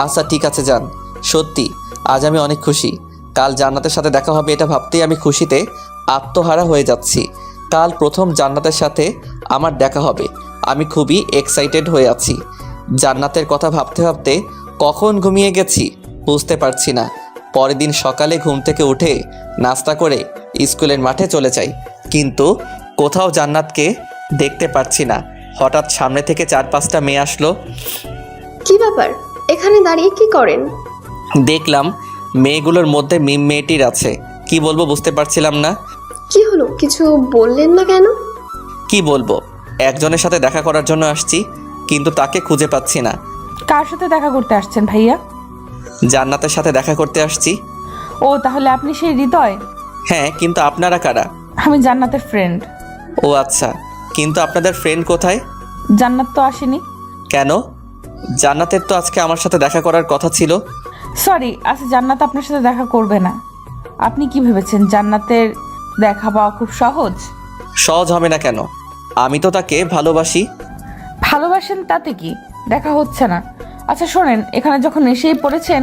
আচ্ছা ঠিক আছে যান। সত্যি আজ আমি অনেক খুশি। কাল জান্নাতের সাথে দেখা হবে এটা ভাবতেই আমি খুশিতে আত্মহারা হয়ে যাচ্ছি। কাল প্রথম জান্নাতের সাথে আমার দেখা হবে। আমি খুবই এক্সাইটেড হয়ে আছি। জান্নাতের কথা ভাবতে ভাবতে কখন ঘুমিয়ে গেছি বুঝতে পারছি না। পরের দিন সকালে ঘুম থেকে উঠে নাস্তা করে স্কুলের মাঠে চলে যাই, কিন্তু কোথাও জান্নাতকে দেখতে পারছি না। হঠাৎ সামনে থেকে 4-5টা মেয়ে আসলো। কি ব্যাপার, এখানে দাঁড়িয়ে কি করেন? দেখলাম মেয়েগুলোর মধ্যে মিম মেয়েটির আছে। কি বলবো বুঝতে পারছিলাম না। কি হলো, কিছু বললেন না কেন? কি বলবো, একজনের সাথে দেখা করার জন্য আসছি, কিন্তু তাকে খুঁজে পাচ্ছি না। কার সাথে দেখা করতে আসছেন ভাইয়া? জান্নাতের সাথে দেখা করতে আসছি। ও, তাহলে আপনি সেই হৃদয়? হ্যাঁ, কিন্তু আপনারা কারা? আমি জান্নাতের ফ্রেন্ড। ও আচ্ছা, কিন্তু আপনাদের ফ্রেন্ড কোথায়? জান্নাত তো আসেনি। কেন? জান্নাতের তো আজকে আমার সাথে দেখা করার কথা ছিল। সরি, আজ জান্নাত আপনার সাথে দেখা করবে না। আপনি কি ভেবেছেন জান্নাতের দেখা পাওয়া খুব সহজ? সহজ হবে না কেন? আমি তো তাকে ভালোবাসি। ভালোবাসেন তাতে কি, দেখা হচ্ছে না। আচ্ছা শোনেন, এখানে যখন এসেই পড়েছেন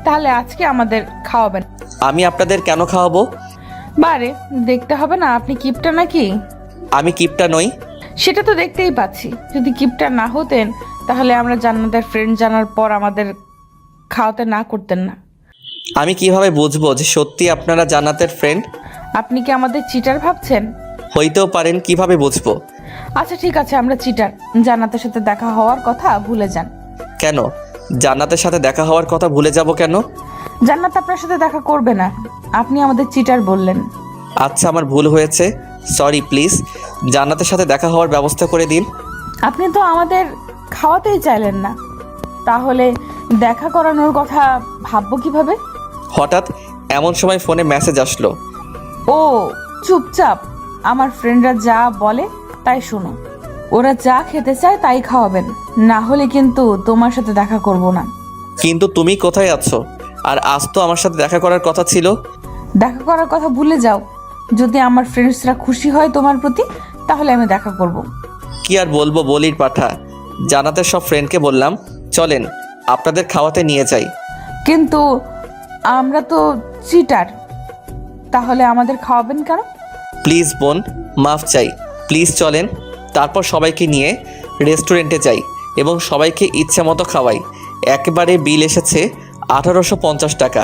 তাহলে আজকে আমাদের খাওয়াবেন। আমি আপনাদের কেন খাওয়াবো? বারে দেখতে হবে না আপনি কিপটা নাকি? আমি কিপটা নই। সেটা তো দেখতেই পাচ্ছি। যদি কিপটা না হতেন তাহলে আমরা জান্নাতের ফ্রেন্ড জানার পর আমাদের খাওয়াতে না করতেন না। আমি কিভাবে বুঝবো যে সত্যি আপনারা জান্নাতের ফ্রেন্ড? আপনি কি আমাদের চিটার ভাবছেন? হইতেও পারেন, কিভাবে বুঝবো? আচ্ছা ঠিক আছে, আমরা চিটার। জান্নাতের সাথে দেখা হওয়ার কথা ভুলে যান। কেন জান্নাতের সাথে দেখা হওয়ার কথা ভুলে যাব কেন? জান্নাত আপনার সাথে দেখা করবে না, আপনি আমাদের চিটার বললেন। আচ্ছা আমার ভুল হয়েছে, সরি। প্লিজ জান্নাতের সাথে দেখা হওয়ার ব্যবস্থা করে দিন। আপনি তো আমাদের খাওয়াতেই চাইলেন না, তাহলে দেখা করানোর কথা ভাববো কিভাবে? হঠাৎ এমন সময় ফোনে মেসেজ আসলো। ও চুপচাপ আমার ফ্রেন্ডরা যা বলে তাই শোনো। ওরা যা খেতে চায় তাই খাওয়াবেন, না হলে কিন্তু তোমার সাথে দেখা করব না। কিন্তু তুমি কোথায় আছো? আর আজ তো আমার সাথে দেখা করার কথা ছিল। দেখা করার কথা ভুলে যাও। যদি আমার ফ্রেন্ডসরা খুশি হয় তোমার প্রতি তাহলে আমি দেখা করব। কি আর বলবো, বলির পাঠা। জান্নাতের সব ফ্রেন্ডকে বললাম চলেন আপনাদের খাওয়াতে নিয়ে যাই। কিন্তু আমরা তো চিটার, তাহলে আমাদের খাওয়াবেন কেন? প্লিজ বোন, মাফ চাই। প্লিজ চলেন, তারপর সবাইকে নিয়ে রেস্টুরেন্টে যাই এবং সবাইকে ইচ্ছে মতো খাওয়াই। একবারে বিল এসেছে 1850 টাকা।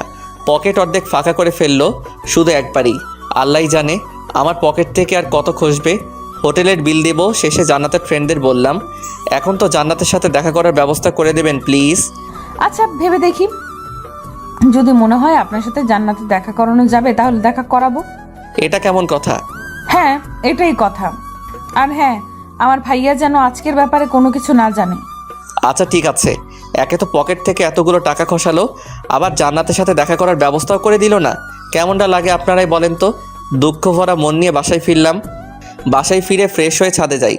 পকেট অর্ধেক ফাঁকা করে ফেললো শুধু একবারই। আল্লাহই জানে আমার পকেট থেকে আর কত খসবে। হোটেলের বিল দেব শেষে। জান্নাতের ফ্রেন্ডদের বললাম এখন তো জান্নাতের সাথে দেখা করার ব্যবস্থা করে দেবেন প্লিজ। আচ্ছা ভেবে দেখি, যদি মনে হয় আপনার সাথে জান্নাতে দেখা করানো যাবে তাহলে দেখা করাবো। এটা কেমন কথা? হ্যাঁ এটাই কথা। আর হ্যাঁ, আমার ভাইয়া যেন আজকের ব্যাপারে কোনো কিছু না জানে। আচ্ছা ঠিক আছে। একে তো পকেট থেকে এতগুলো টাকা খসালো, আবার জান্নাতের সাথে দেখা করার ব্যবস্থাও করে দিল না। কেমনটা লাগে আপনারাই বলেন তো। দুঃখ ভরা মন নিয়ে বাসায় ফিরলাম। বাসায় ফিরে ফ্রেশ হয়ে ছাদে যাই।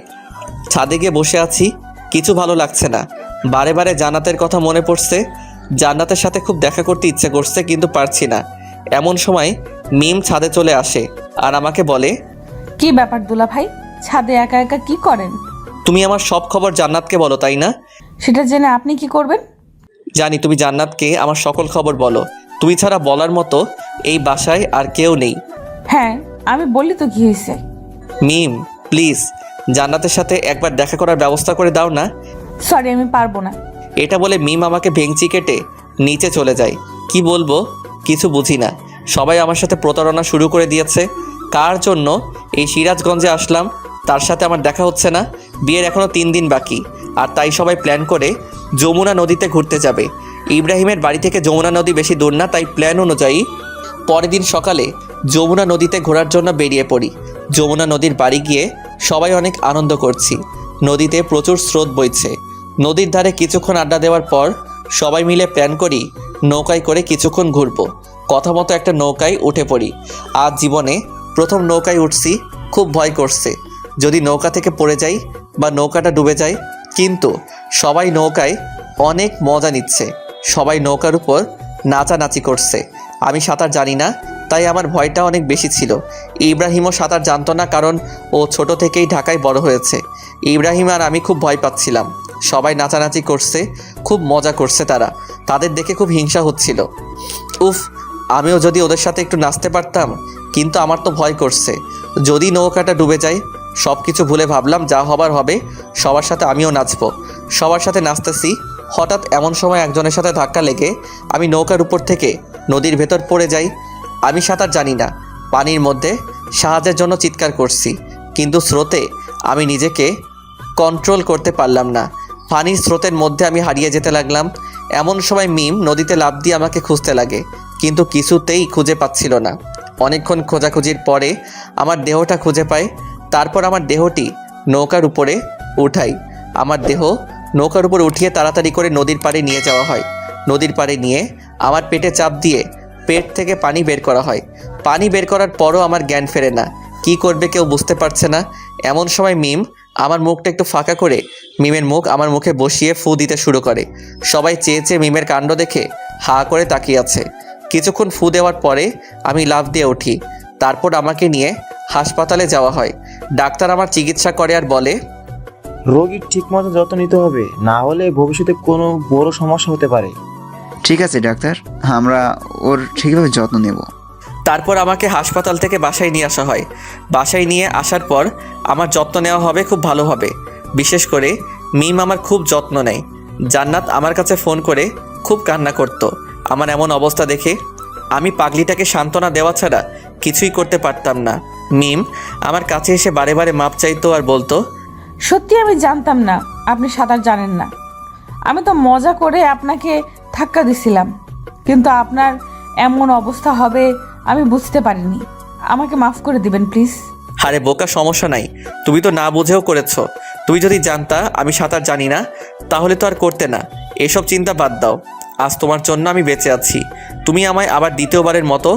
ছাদে গিয়ে বসে আছি, কিছু ভালো লাগছে না। বারে বারে জান্নাতের কথা মনে পড়ছে। জান্নাতের সাথে খুব দেখা করতে ইচ্ছে করছে কিন্তু পারছি না। এমন সময় মিম ছাদে চলে আসে আর আমাকে বলে, কি ব্যাপার দুলা ভাই, ছাদে একা একা কি করেন? তুমি আমার সব খবর জান্নাতকে বলো তাই না? সেটা জেনে আপনি কি করবেন? জানি তুমি জান্নাতকে আমার সকল খবর বলো। তুমি ছাড়া বলার মতো এই বাসায় আর কেউ নেই। হ্যাঁ আমি বললি তো কি হয়েছে। মিম প্লিজ জান্নাতের সাথে একবার দেখা করার ব্যবস্থা করে দাও না। সরি আমি পারবো না। এটা বলে মিম আমাকে ভেঙচি কেটে নিচে চলে যায়। কি বলবো কিছু বুঝি না। সবাই আমার সাথে প্রতারণা শুরু করে দিয়েছে। কার জন্য এই সিরাজগঞ্জে আসলাম তার সাথে আমার দেখা হচ্ছে না। বিয়ের এখনও 3 দিন বাকি, আর তাই সবাই প্ল্যান করে যমুনা নদীতে ঘুরতে যাবে। ইব্রাহিমের বাড়ি থেকে যমুনা নদী বেশি দূর না, তাই প্ল্যান অনুযায়ী পরের দিন সকালে যমুনা নদীতে ঘোরার জন্য বেরিয়ে পড়ি। যমুনা নদীর বাড়ি গিয়ে সবাই অনেক আনন্দ করছি। নদীতে প্রচুর স্রোত বইছে। নদীর ধারে কিছুক্ষণ আড্ডা দেওয়ার পর সবাই মিলে প্ল্যান করি নৌকায় করে কিছুক্ষণ ঘুরবো। কথা মতো একটা নৌকায় উঠে পড়ি। আজ জীবনে প্রথম নৌকায় উঠছি, খুব ভয় করছে যদি নৌকা থেকে পড়ে যাই বা নৌকাটা ডুবে যায়। কিন্তু সবাই নৌকায় অনেক মজা নিচ্ছে। সবাই নৌকার উপর নাচানাচি করছে। আমি সাঁতার জানি না, তাই আমার ভয়টা অনেক বেশি ছিল। ইব্রাহিমও সাঁতার জানতো না, কারণ ও ছোট থেকেই ঢাকায় বড় হয়েছে। ইব্রাহিম আর আমি খুব ভয় পাচ্ছিলাম। সবাই নাচানাচি করছে, খুব মজা করছে তারা। তাদের দেখে খুব হিংসা হচ্ছিল। উফ, আমিও যদি ওদের সাথে একটু নাচতে পারতাম। কিন্তু আমার তো ভয় করছে যদি নৌকাটা ডুবে যায়। সব কিছু ভুলে ভাবলাম যা হবার হবে, সবার সাথে আমিও নাচবো। সবার সাথে নাচতেছি, হঠাৎ এমন সময় একজনের সাথে ধাক্কা লেগে আমি নৌকার উপর থেকে নদীর ভেতর পড়ে যাই। আমি সাঁতার জানি না। পানির মধ্যে সাহায্যের জন্য চিৎকার করছি, কিন্তু স্রোতে আমি নিজেকে কন্ট্রোল করতে পারলাম না। পানির স্রোতের মধ্যে আমি হারিয়ে যেতে লাগলাম। এমন সময় মিম নদীতে লাফ দিয়ে আমাকে খুঁজতে লাগে, কিন্তু কিছুতেই খুঁজে পাচ্ছিল না। অনেকক্ষণ খোঁজাখুঁজির পরে আমার দেহটা খুঁজে পায়। তারপর আমার দেহটি নৌকার উপরে উঠাই। আমার দেহ নৌকার উপর উঠিয়ে তাড়াতাড়ি করে নদীর পাড়ে নিয়ে যাওয়া হয়। নদীর পাড়ে নিয়ে আমার পেটে চাপ দিয়ে পেট থেকে পানি বের করা হয়। পানি বের করার পরও আমার জ্ঞান ফেরে না। কি করবে কেউ বুঝতে পারছে না। এমন সময় মিম আমার মুখটা একটু ফাঁকা করে মিমের মুখ আমার মুখে বসিয়ে ফু দিতে শুরু করে। সবাই চেয়ে চেয়ে মিমের কাণ্ড দেখে হা করে তাকিয়ে আছে। কিছুক্ষণ ফু দেওয়ার পরে আমি লাফ দিয়ে উঠি। তারপর আমাকে নিয়ে হাসপাতালে যাওয়া হয়। ডাক্তার আমার চিকিৎসা করে আর বলে, রোগীর ঠিকমতো যত্ন নিতে হবে, না হলে ভবিষ্যতে কোনো বড় সমস্যা হতে পারে। ঠিক আছে ডাক্তার, আমরা ওর ঠিকভাবে যত্ন নেব। তারপর আমাকে হাসপাতাল থেকে বাসায় নিয়ে আসা হয়। বাসায় নিয়ে আসার পর আমার যত্ন নেওয়া হবে খুব ভালোভাবে। বিশেষ করে মিম আমার খুব যত্ন নেয়। জান্নাত আমার কাছে ফোন করে খুব কান্না করত আমার এমন অবস্থা দেখে। আমি পাগলিটাকে সান্ত্বনা দেওয়া ছাড়া কিছুই করতে পারতাম না। মিম আমার কাছে এসে বারে বারে মাপ চাইতো আর বলতো, সত্যি আমি জানতাম না আপনি সাঁতার জানেন না। আমি তো মজা করে আপনাকে ধাক্কা দিছিলাম, কিন্তু আপনার এমন অবস্থা হবে আমি বুঝতে পারিনি। আমাকে মাফ করে দিবেন প্লিজ। আরে বোকা, সমস্যা নাই, তুমি তো না বুঝেও করেছো। তুমি যদি জানতা আমি সাঁতার জানি না তাহলে তো আর করতে না। এসব চিন্তা বাদ দাও, আজ তোমার জন্য আমি বেঁচে আছি। তুমি আমায় আবার দ্বিতীয়বারের মতো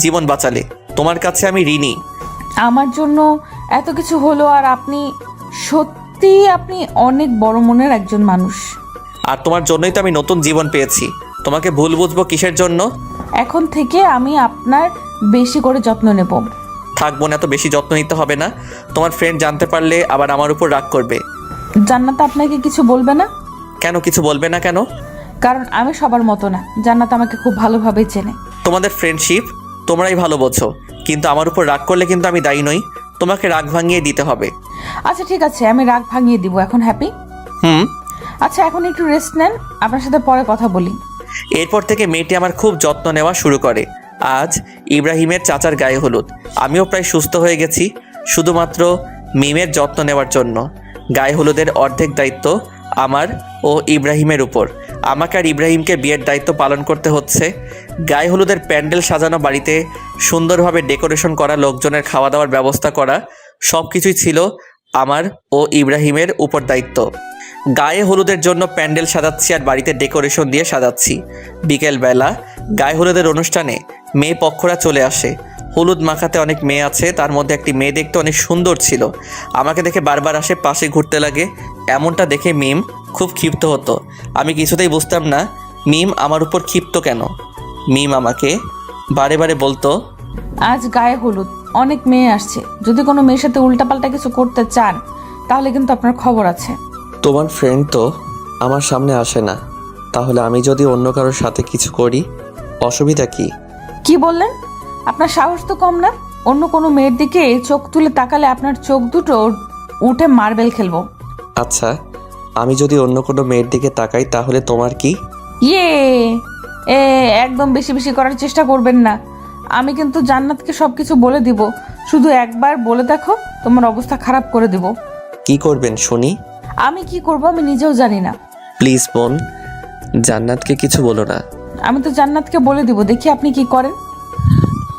জীবন বাঁচালে, তোমার কাছে আমি ঋণী। আমার জন্য এত কিছু হলো, আর আপনি সত্যি আপনি অনেক বড় মনের একজন মানুষ। আর তোমার জন্যই তো আমি নতুন জীবন পেয়েছি। তোমাকে ভুল বুঝবো কিসের জন্য? এখন থেকে আমি আপনার বেশি করে যত্ন নেব। থাকবো না, এত বেশি যত্ন নিতে হবে না। তোমার ফ্রেন্ড জানতে পারলে আবার আমার উপর রাগ করবে। জান্নাত আপনাকে কিছু বলবে না? কেন কিছু বলবে না কেন? কারণ আমি সবার মতো না। জান্নাত আমাকে খুব ভালোভাবে চেনে। তোমাদের ফ্রেন্ডশিপ তোমরাই ভালো বোঝো, কিন্তু আমার উপর রাগ করলে কিন্তু আমি দায়ী নই। তোমাকে রাগ ভাঙিয়ে দিতে হবে। আচ্ছা ঠিক আছে, আমি রাগ ভাঙিয়ে দিব। এখন হ্যাপি? আচ্ছা এখন একটু রেস্ট নেন, আপনার সাথে পরে কথা বলি। এরপর থেকে মেয়েটি আমার খুব যত্ন নেওয়া শুরু করে। আজ ইব্রাহিমের চাচার গায়ে হলুদ। আমিও প্রায় সুস্থ হয়ে গেছি, শুধুমাত্র মিমের যত্ন নেওয়ার জন্য। গায়ে হলুদের অর্ধেক দায়িত্ব আমার ও ইব্রাহিমের উপর। আমাকে আর ইব্রাহিমকে বিয়ের দায়িত্ব পালন করতে হচ্ছে। গায়ে হলুদের প্যান্ডেল সাজানো, বাড়িতে সুন্দরভাবে ডেকোরেশন করা, লোকজনের খাওয়া দাওয়ার ব্যবস্থা করা, সব কিছুই ছিল আমার ও ইব্রাহিমের উপর দায়িত্ব। গায়ে হলুদের জন্য প্যান্ডেল সাজাচ্ছি আর বাড়িতে ডেকোরেশন দিয়ে সাজাচ্ছি। বিকেলবেলা গায়ে হলুদের অনুষ্ঠানে মেয়ে পক্ষরা চলে আসে। হলুদ মাখাতে অনেক মেয়ে আছে, তার মধ্যে একটি মেয়ে দেখতে অনেক সুন্দর ছিল। আমাকে দেখে বারবার আসে, পাশে ঘুরতে লাগে। এমনটা দেখে মিম খুব ক্ষিপ্ত হতো। আমি কিছুতেই বুঝতাম না মিম আমার উপর ক্ষিপ্ত কেন। মিম আমাকে বারে বারে বলতো, আজ গায়ে হলুদ, অনেক মেয়ে আসছে। যদি কোনো মেয়ের সাথে উল্টাপাল্টা কিছু করতে চান তাহলে কিন্তু আপনার খবর আছে। তোমার ফ্রেন্ড তো আমার সামনে আসে না, তাহলে আমি যদি অন্য কারোর সাথে কিছু করি অসুবিধা কি? কি বললেন? আপনার সাহস তো কম না। অন্য কোনো মেয়ের দিকে চোখ তুলে তাকালে আপনার চোখ দুটো উঠে মার্বেল খেলবো। আচ্ছা, আমি যদি অন্য কোনো মেয়ের দিকে তাকাই তাহলে তোমার কি? ইয়ে একদম বেশি বেশি করার চেষ্টা করবেন না। আমি কিন্তু জান্নাতকে সবকিছু বলে দিব। শুধু একবার বলে দেখো, তোমার অবস্থা খারাপ করে দিব। কি করবেন শুনি? আমি কি করব আমি নিজেও জানি না। প্লিজ বোন, জান্নাতকে কিছু বলো না। আমি তো জান্নাতকে বলে দিব, দেখি আপনি কি করেন।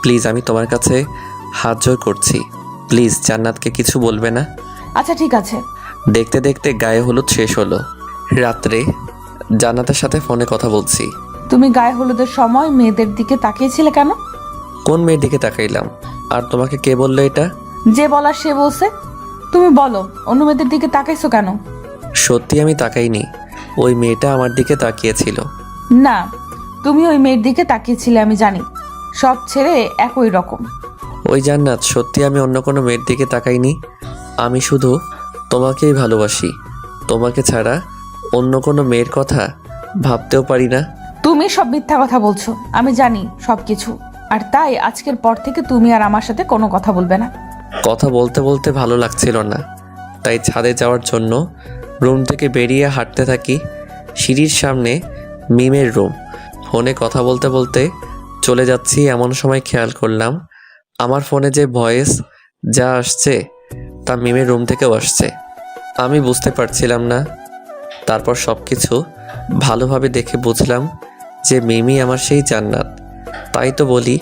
প্লিজ, আমি তোমার কাছে হাত জোর করছি, প্লিজ জান্নাতকে কিছু বলবে না। আচ্ছা ঠিক আছে। দেখতে দেখতে গায়ে হলুদ শেষ হলো। রাত্রে জান্নাতের সাথে ফোনে কথা বলছি। তুমি গায়ে হলুদের সময় মেয়েদের দিকে তাকিয়েছিলে কেন? কোন মেয়ের দিকে তাকাইলাম? আর তোমাকে কে বললো এটা? যে বলার সে বলছে। তুমি বলো, অন্য মেয়েদের দিকে তাকাইছো কেন? সত্যি আমি তাকাইনি, ওই মেয়েটা আমার দিকে তাকিয়েছিল। না, তুমি ওই মেয়ের দিকে তাকিয়েছিলে, আমি জানি। সব ছেড়ে একই রকম। ওই জান্নাত, সত্যি আমি অন্য কোনো মেয়ের দিকে তাকাইনি। আমি শুধু তোমাকেই ভালোবাসি। তোমাকে ছাড়া অন্য কোনো মেয়ের কথা ভাবতেও পারি না। তুমি সব মিথ্যা কথা বলছো, আমি জানি সব কিছু। আর তাই আজকের পর থেকে তুমি আর আমার সাথে কোনো কথা বলবে না। কথা বলতে বলতে ভালো লাগছিল না, তাই ছাদে যাওয়ার জন্য রুম থেকে বেরিয়ে হাঁটতে থাকি। সিঁড়ির সামনে মিমের রুম। ফোনে কথা বলতে বলতে চলে যাচ্ছি, এমন সময় খেয়াল করলাম আমার ফোনে যে ভয়েস যা আসছে তা মিমের রুম থেকেও আসছে। আমি বুঝতে পারছিলাম না। তারপর সব কিছু ভালোভাবে দেখে বুঝলাম যে মিমি আমার সেই জান্নাত। তাই তো বলি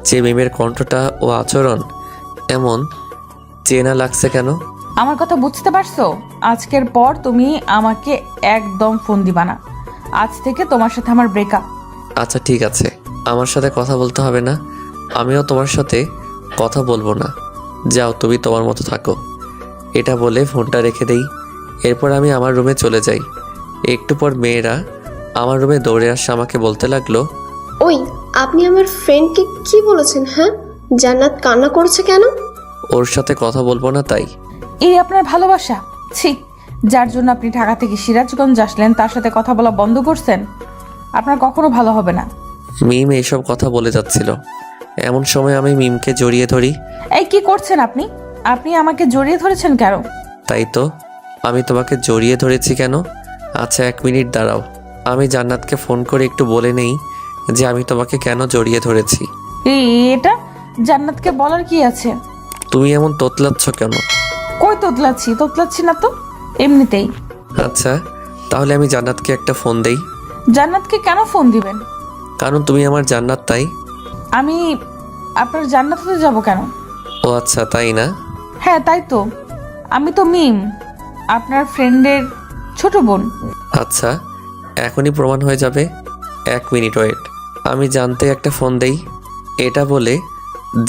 যে মিমের কণ্ঠটা ও আচরণ এমন চেনা লাগছে কেন? আমার কথা বুঝতে পারছো? আজকের পর তুমি আমাকে একদম ফোন দিবা না। আজ থেকে তোমার সাথে আমার ব্রেকআপ। আচ্ছা ঠিক আছে, আমার সাথে কথা বলতে হবে না, আমিও তোমার সাথে কথা বলবো না। যাও, তুমি তোমার মতো থাকো। এটা বলে ফোনটা রেখে দেই। এরপর আমি আমার রুমে চলে যাই। একটু পর মেয়েরা আমার রুমে দৌড়ে আসে, আমাকে বলতে লাগলো, ওই আপনি আমার ফ্রেন্ডকে কি বলেছেন? হ্যাঁ, জান্নাত কান্না করছে কেন? ওর সাথে কথা বলবো না তাই। এই আপনার ভালোবাসা? ছি, যার জন্য আপনি ঢাকা থেকে সিরাজগঞ্জ আসলেন তার সাথে কথা বলা বন্ধ করছেন? আপনার কখনো ভালো হবে না। মিম এইসব কথা বলে যাচ্ছিল, এমন সময় আমি মিমকে জড়িয়ে ধরি। এই কি করছেন আপনি? আপনি আমাকে জড়িয়ে ধরেছেন কেন? তাই তো, আমি তোমাকে জড়িয়ে ধরেছি কেন? আচ্ছা 1 মিনিট দাঁড়াও, আমি জান্নাতকে ফোন করে একটু বলে নেই যে আমি তোমাকে কেন জড়িয়ে ধরেছি। এটা জান্নাতকে বলার কি আছে? তুমি এমন তোতলাচ্ছ কেন? কই তোতলাচ্ছি না তো, এমনিতেই। আচ্ছা তাহলে আমি জান্নাতকে একটা ফোন দেই। জান্নাতকে কেন ফোন দিবেন? কারণ তুমি আমার জান্নাত তাই। আমি আপনার জান্নাতে যাব কেন? ও আচ্ছা তাই না? হ্যাঁ তাই তো, আমি তো মিম, আপনার ফ্রেন্ডের ছোট বোন। আচ্ছা এখনই প্রমাণ হয়ে যাবে, 1 মিনিট ওয়েট, আমি জানতে একটা ফোন দেই। এটা বলে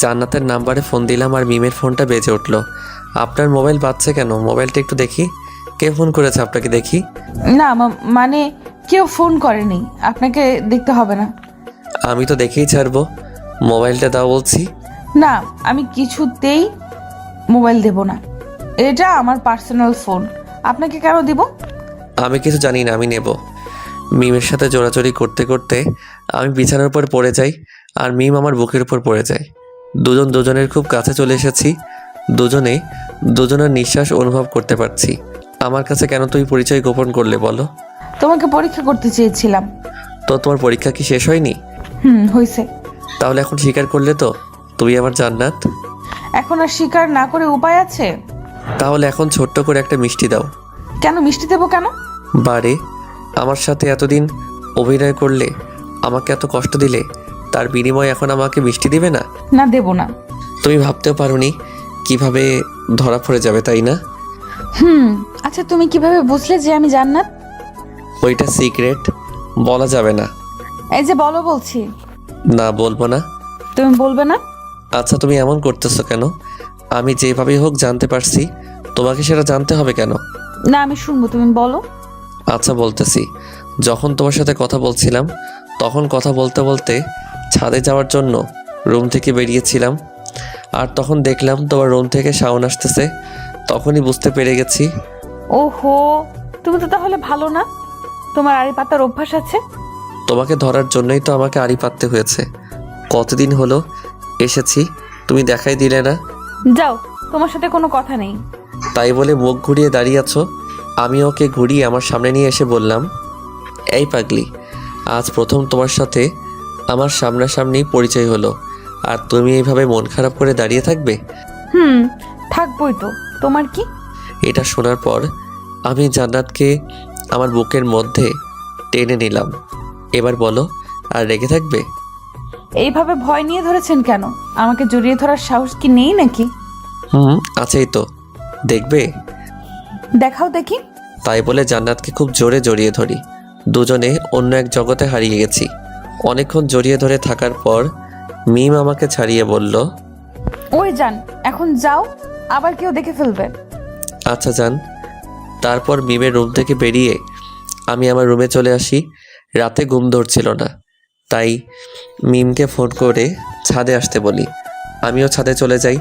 জান্নাতের নাম্বারে ফোন দিলাম আর মিমের ফোনটা বেজে উঠলো। আপনার মোবাইল বাজছে কেন? মোবাইলটা একটু দেখি, কে ফোন করেছে আপনাকে দেখি। না মানে কেউ ফোন করেনি, আপনাকে দেখতে হবে না। আমি তো দেখেই ছাড়বো, মোবাইলটা দাও বলছি। না, আমি কিছুতেই মোবাইল দেব না, এটা আমার পার্সোনাল ফোন, আপনাকে কেন দিব? আমি কিছু জানি না, আমি নেব। মিমের সাথে জোরাজোরি করতে করতে আমি বিছানার উপর পড়ে যাই আর মিম আমার বুকের উপর পড়ে যায়। দুজন দুজনের খুব কাছে চলে এসেছি, দুজনে দুজনের নিঃশ্বাস অনুভব করতে পারছি। আমার কাছে কেন তুই পরিচয় গোপন করলে বলো? তোমাকে পরীক্ষা করতে চেয়েছিলাম। তো তোমার পরীক্ষা কি শেষ হয়নি? হয়েছে। তাহলে এখন স্বীকার করলে তো তুমি আমার জান্নাত? এখন আর স্বীকার না করে উপায় আছে? তাহলে এখন ছোট্ট করে একটা মিষ্টি দাও। কেন মিষ্টি দেবো কেন? বারে, আমার সাথে এতদিন অভিনয় করলে, আমাকে এত কষ্ট দিলে, তার বিনিময়ে এখন আমাকে মিষ্টি দিবে না? না দেব না। তুমি ভাবতেও পারোনি কিভাবে ধরা পড়ে যাবে, তাই না? আচ্ছা তুমি কিভাবে বুঝলে যে আমি জান্নাত? ওইটা সিক্রেট, বলা যাবে না। এই যে বলো বলছি। না বলবো না। তুমি বলবে না? আচ্ছা তুমি এমন করতেছো কেন? আমি যেভাবেই হোক জানতে পারছি, তোমাকে সেটা জানতে হবে কেন? না আমি শুনবো, তুমি বলো। আচ্ছা বলতেছি, যখন তোমার সাথে কথা বলছিলাম তখন কথা বলতে বলতে ছাদে যাওয়ার জন্য রুম থেকে বেরিয়েছিলাম, আর তখন দেখলাম তোমার রুম থেকে সাউন্ড আসতেছে, তখনই বুঝতে পেরে গেছি। ওহো, তুমি তো তাহলে ভালো না, তোমার আড়ি পাতার অভ্যাস আছে। তোমাকে ধরার জন্যই তো আমাকে আড়ি পাততে হয়েছে। কতদিন হলো এসেছি, তুমি দেখাই দিলে না। যাও, তোমার সাথে কোনো কথা নেই। তাই বলে মুখ ঘুরিয়ে দাঁড়িয়ে আছো। আমি ওকে ঘুরিয়ে আমার সামনে নিয়ে এসে বললাম, এই পাগলি, আজ প্রথম তোমার সাথে আমার সামনাসামনি পরিচয় হলো, আর তুমি এইভাবে মন খারাপ করে দাঁড়িয়ে থাকবে? থাকবোই তো, তোমার কি? এটা শোনার পর আমি জান্নাতকে আমার বুকের মধ্যে টেনে নিলাম। এবার বলো, আর রেগে থাকবে? এইভাবে ভয় নিয়ে ধরেছেন কেন? আমাকে জড়িয়ে ধরার সাহস কি নেই নাকি? আছেই তো, দেখবে? দেখাও দেখি। তাই বলে জান্নাতকে খুব জোরে জড়িয়ে ধরি। দুজনে অন্য এক জগতে হারিয়ে গেছি। অনেকক্ষণ জড়িয়ে ধরে থাকার পর মিম আমাকে ছাড়িয়ে বলল, ওই যান, এখন যাও, আবার কেউ দেখে ফেলবে। আচ্ছা যান। তারপর মিমের রুম থেকে বেরিয়ে আমি আমার রুমে চলে আসি। রাতে ঘুম ধরছিল না, তাই মিমকে ফোন করে ছাদে আসতে বলি। আমিও ছাদে চলে যাই।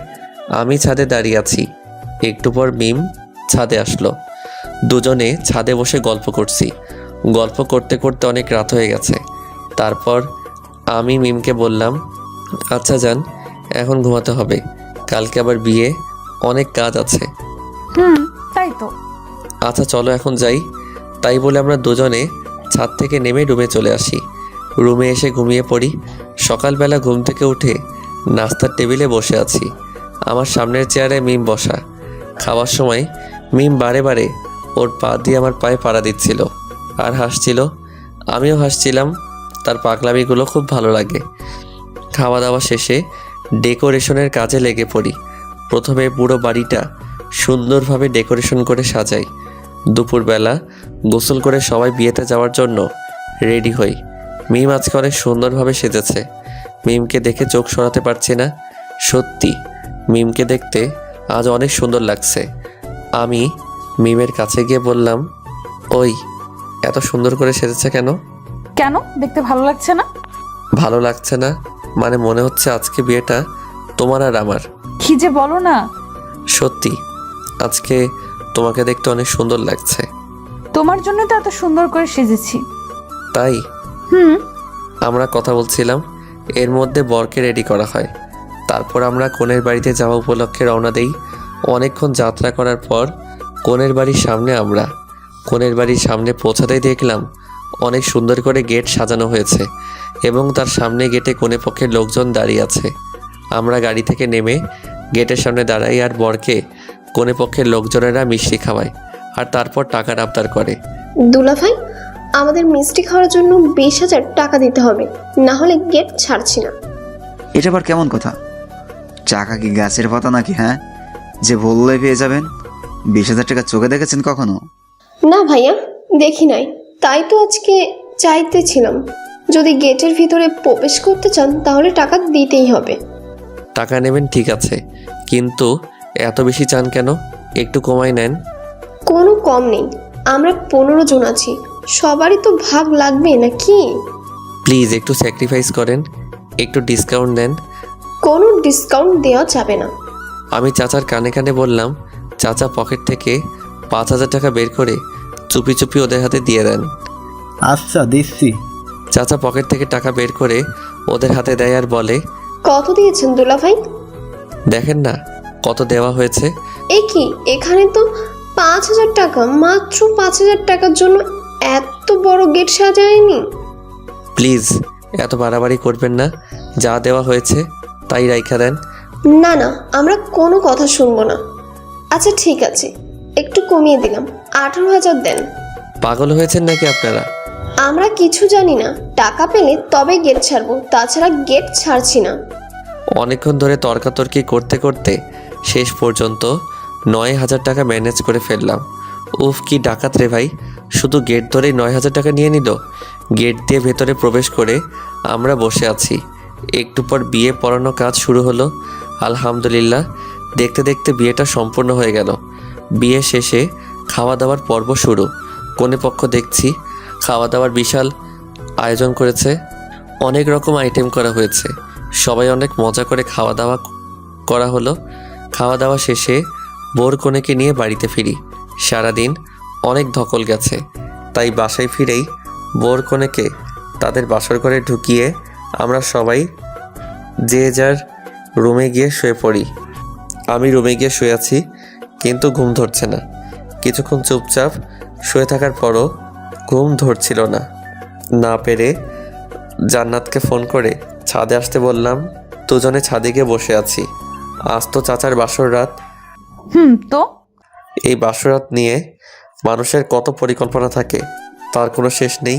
আমি ছাদে দাঁড়িয়ে আছি, একটু পর মিম ছাদে আসলো। দুজনে ছাদে বসে গল্প করছি। গল্প করতে করতে অনেক রাত হয়ে গেছে। তারপর আমি মিমকে বললাম, আচ্ছা যান, এখন ঘুমাতে হবে, কালকে আবার বিয়ে, অনেক কাজ আছে। তাই তো। আচ্ছা চলো এখন যাই। তাই বলে আমরা দুজনে ছাদ থেকে নেমে রুমে চলে আসি। রুমে এসে ঘুমিয়ে পড়ি। সকালবেলা ঘুম থেকে উঠে নাস্তার টেবিলে বসে আছি। আমার সামনের চেয়ারে মিম বসা। খাওয়ার সময় মিম বারে বারে ওর পা দিয়ে আমার পায়ে পাড়া দিচ্ছিল আর হাসছিল। আমিও হাসছিলাম। তার পাগলামিগুলো খুব ভালো লাগে। খাওয়া দাওয়া শেষে ডেকোরেশনের কাজে লেগে পড়ি। প্রথমে পুরো বাড়িটা সুন্দরভাবে ডেকোরেশন করে সাজাই। দুপুরবেলা গোসল করে সবাই বিয়েতে যাওয়ার জন্য রেডি হই। মিম আজকে অনেক সুন্দরভাবে সেজেছে। মিমকে দেখে চোখ সরাতে পারছি না। সত্যি মিমকে দেখতে আজ অনেক সুন্দর লাগছে। আমি মিমের কাছে গিয়ে বললাম, ওই এত সুন্দর করে সেজেছে কেন? কেন, দেখতে ভালো লাগছে না? ভালো লাগছে না মানে মনে হচ্ছে আজকে বিয়েটা তোমার আর আমার। কি যে বলো না। সত্যি আজকে তোমাকে দেখতে অনেক সুন্দর লাগছে। তোমার জন্য তো এত সুন্দর করে সেজেছি। তাই হুম। আমরা কথা বলছিলাম, এর মধ্যে বরকে রেডি করা হয়। তারপর আমরা কনের বাড়িতে যাওয়া উপলক্ষে রওনা দেই। অনেকক্ষণ যাত্রা করার পর কনের বাড়ির সামনে আমরা কনের বাড়ির সামনে পৌঁছাতেই দেখলাম অনেক সুন্দর করে গেট সাজানো হয়েছে এবং তার সামনে গেটে কনে পক্ষের লোকজন দাঁড়িয়ে আছে। আমরা গাড়ি থেকে নেমে গেটের সামনে দাঁড়াই আর বরকে কনে পক্ষের লোকজনেরা মিষ্টি খাওয়ায় আর তারপর টাকার আবদার করে। দুলাভাই, আমাদের মিষ্টি খাওয়ার জন্য 20,000 টাকা দিতে হবে, না হলে গেট ছাড়ছি না। এটা আবার কেমন কথা? টাকা কি গাছের পাতা নাকি? হ্যাঁ, যে বললে পেয়ে যাবেন। 20,000 টাকা চোখে দেখেছেন কখনো? না ভাইয়া, দেখি নাই, তাই তো আজকে চাইতেছিলাম। যদি গেটের ভিতরে প্রবেশ করতে চান তাহলে টাকা দিতেই হবে। টাকা নেবেন ঠিক আছে, কিন্তু এত বেশি চান কেন? একটু কমাই নেন। কোনো কম নেই, আমরা 15 জন আছি, সবারই তো ভাগ লাগবে নাকি? প্লিজ একটু স্যাক্রিফাইস করেন, একটু ডিসকাউন্ট দেন। কোনো ডিসকাউন্ট দেওয়া যাবে না। আমি চাচার কানে কানে বললাম। চাচা পকেট থেকে 5,000 টাকা বের করে চুপি চুপি ওদের হাতে দিয়ে দেন। আচ্ছা দিচ্ছি। চাচা পকেট থেকে টাকা বের করে ওদের হাতে দেয় আর বলে, কত দিয়েছেন দুলাভাই? দেখেন না কত দেওয়া হয়েছে। এ কি, এখানে তো 5,000 টাকা, মাত্র 5,000 টাকার জন্য এত বড় গেট সাজায়নি। প্লিজ এত বাড়াবাড়ি করবেন না, যা দেওয়া হয়েছে তাই রাইখা দেন। না না, আমরা কোনো কথা শুনবো না। আচ্ছা ঠিক আছে, একটু কমিয়ে দিলাম, 18,000 দেন। পাগল হয়েছেন নাকি আপনারা? আমরা কিছু জানি না, টাকা পেলে তবে গেট ছাড়বো, তাছাড়া গেট ছাড়ছি না। অনেকক্ষণ ধরে তর্কাতর্কি করতে করতে শেষ পর্যন্ত 9,000 টাকা ম্যানেজ করে ফেললাম। উফ কি ডাকাত রে ভাই, শুধু গেট ধরেই 9,000 টাকা নিয়ে নিল। গেট দিয়ে ভেতরে প্রবেশ করে আমরা বসে আছি। একটু পর বিয়ে পড়ানো কাজ শুরু হলো। আলহামদুলিল্লাহ, দেখতে দেখতে বিয়েটা সম্পূর্ণ হয়ে গেল। বিয়ে শেষে খাওয়া দাওয়ার পর্ব শুরু। কনে পক্ষ দেখছি খাওয়া দাওয়ার বিশাল আয়োজন করেছে, অনেক রকম আইটেম করা হয়েছে। সবাই অনেক মজা করে খাওয়া দাওয়া করা হলো। খাওয়া দাওয়া শেষে বোর কনেকে নিয়ে বাড়িতে ফিরি। সারাদিন অনেক ধকল গেছে, তাই বাসায় ফিরেই বোর কনেকে তাদের বাসর ঘরে ঢুকিয়ে আমরা সবাই যে যার রুমে গিয়ে শুয়ে পড়ি। আমি রুমে গিয়ে শুয়ে আছি, কিন্তু ঘুম ধরছে না। কিছুক্ষণ চুপচাপ শুয়ে থাকার পরও ঘুম ধরছিল না। না পেরে জান্নাতকে ফোন করে ছাদে আসতে বললাম। দুজনে ছাদে গিয়ে বসে আছি। আজ তো চাচার বাসর রাত। তো এই বাসরাত নিয়ে মানুষের কত পরিকল্পনা থাকে, তার কোনো শেষ নেই।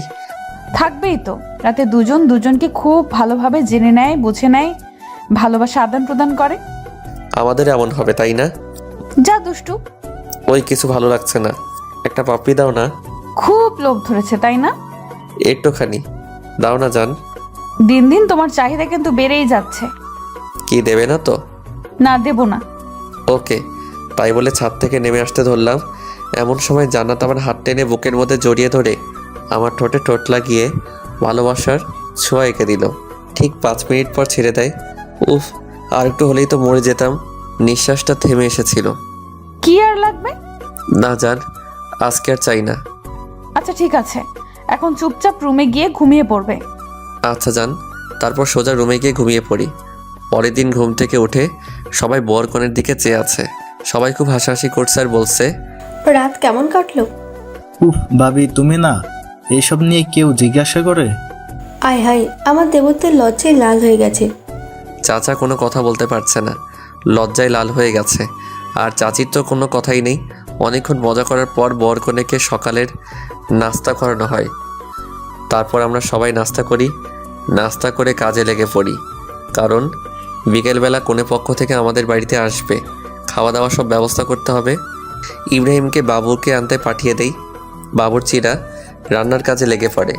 থাকবেই তো। রাতে দুজন দুজনকে খুব ভালোভাবে জেনে নেয়, বুঝে নেয়, ভালোবাসা আদান প্রদান করে। আমাদের এমন হবে তাই না? যা দুষ্টু। ওই কিছু ভালো লাগছে না, একটা পাপ্পি দাও না। খুব লোভ ধরেছে তাই না? একটুখানি দাও না জান। দিন দিন তোমার চাহিদা কিন্তু বেড়েই যাচ্ছে। কি দেবে না তো? না, দেব না। ওকে, তাই বলে ছাদ থেকে নেমে আসতে ধরলাম। এমন সময় জান্নাত আমার হাত টেনে বুকের মধ্যে জড়িয়ে ধরে আমার ঠোঁটে ঠোঁট লাগিয়ে ভালোবাসার ছোঁয়া এঁকে দিল। ঠিক 5 মিনিট পর ছেড়ে দেয়। উফ, আর একটু হলেই তো মরে যেতাম। নিঃশ্বাসটা থেমে এসেছিল। কি আর লাগবে? না জান, আজকে আর চাই না। আচ্ছা ঠিক আছে, এখন চুপচাপ রুমে গিয়ে ঘুমিয়ে পড়বে। আচ্ছা জান। তারপর সোজা রুমে গিয়ে ঘুমিয়ে পড়ি। পরের দিন ঘুম থেকে উঠে সবাই বর কনের দিকে চেয়ে আছে। সবাই খুব হাসাহাসি করছে আর বলছে, রাত কেমন কাটলো? উফ ভাবি, তুমি না এইসব নিয়ে কেউ জিজ্ঞাসা করে? আয় হায়, আমার দেবতার লজ্জায় লাল হয়ে গেছে। চাচা কোনো কথা বলতে পারছে না, লজ্জায় লাল হয়ে গেছে। আর চাচির তো কোনো কথাই নেই। অনেকক্ষণ মজা করার পর বর কনেকে সকালের নাস্তা করানো হয়। তারপর আমরা সবাই নাস্তা করি। নাস্তা করে কাজে লেগে পড়ি, কারণ বিকেলবেলা কনে পক্ষ থেকে আমাদের বাড়িতে আসবে। খাওয়া দাওয়া সব ব্যবস্থা করতে হবে। ইব্রাহিমকে বাবুকে আনতে পাঠিয়ে দেই। বাবুর্চিরা রান্নার কাজে লেগে পড়ে।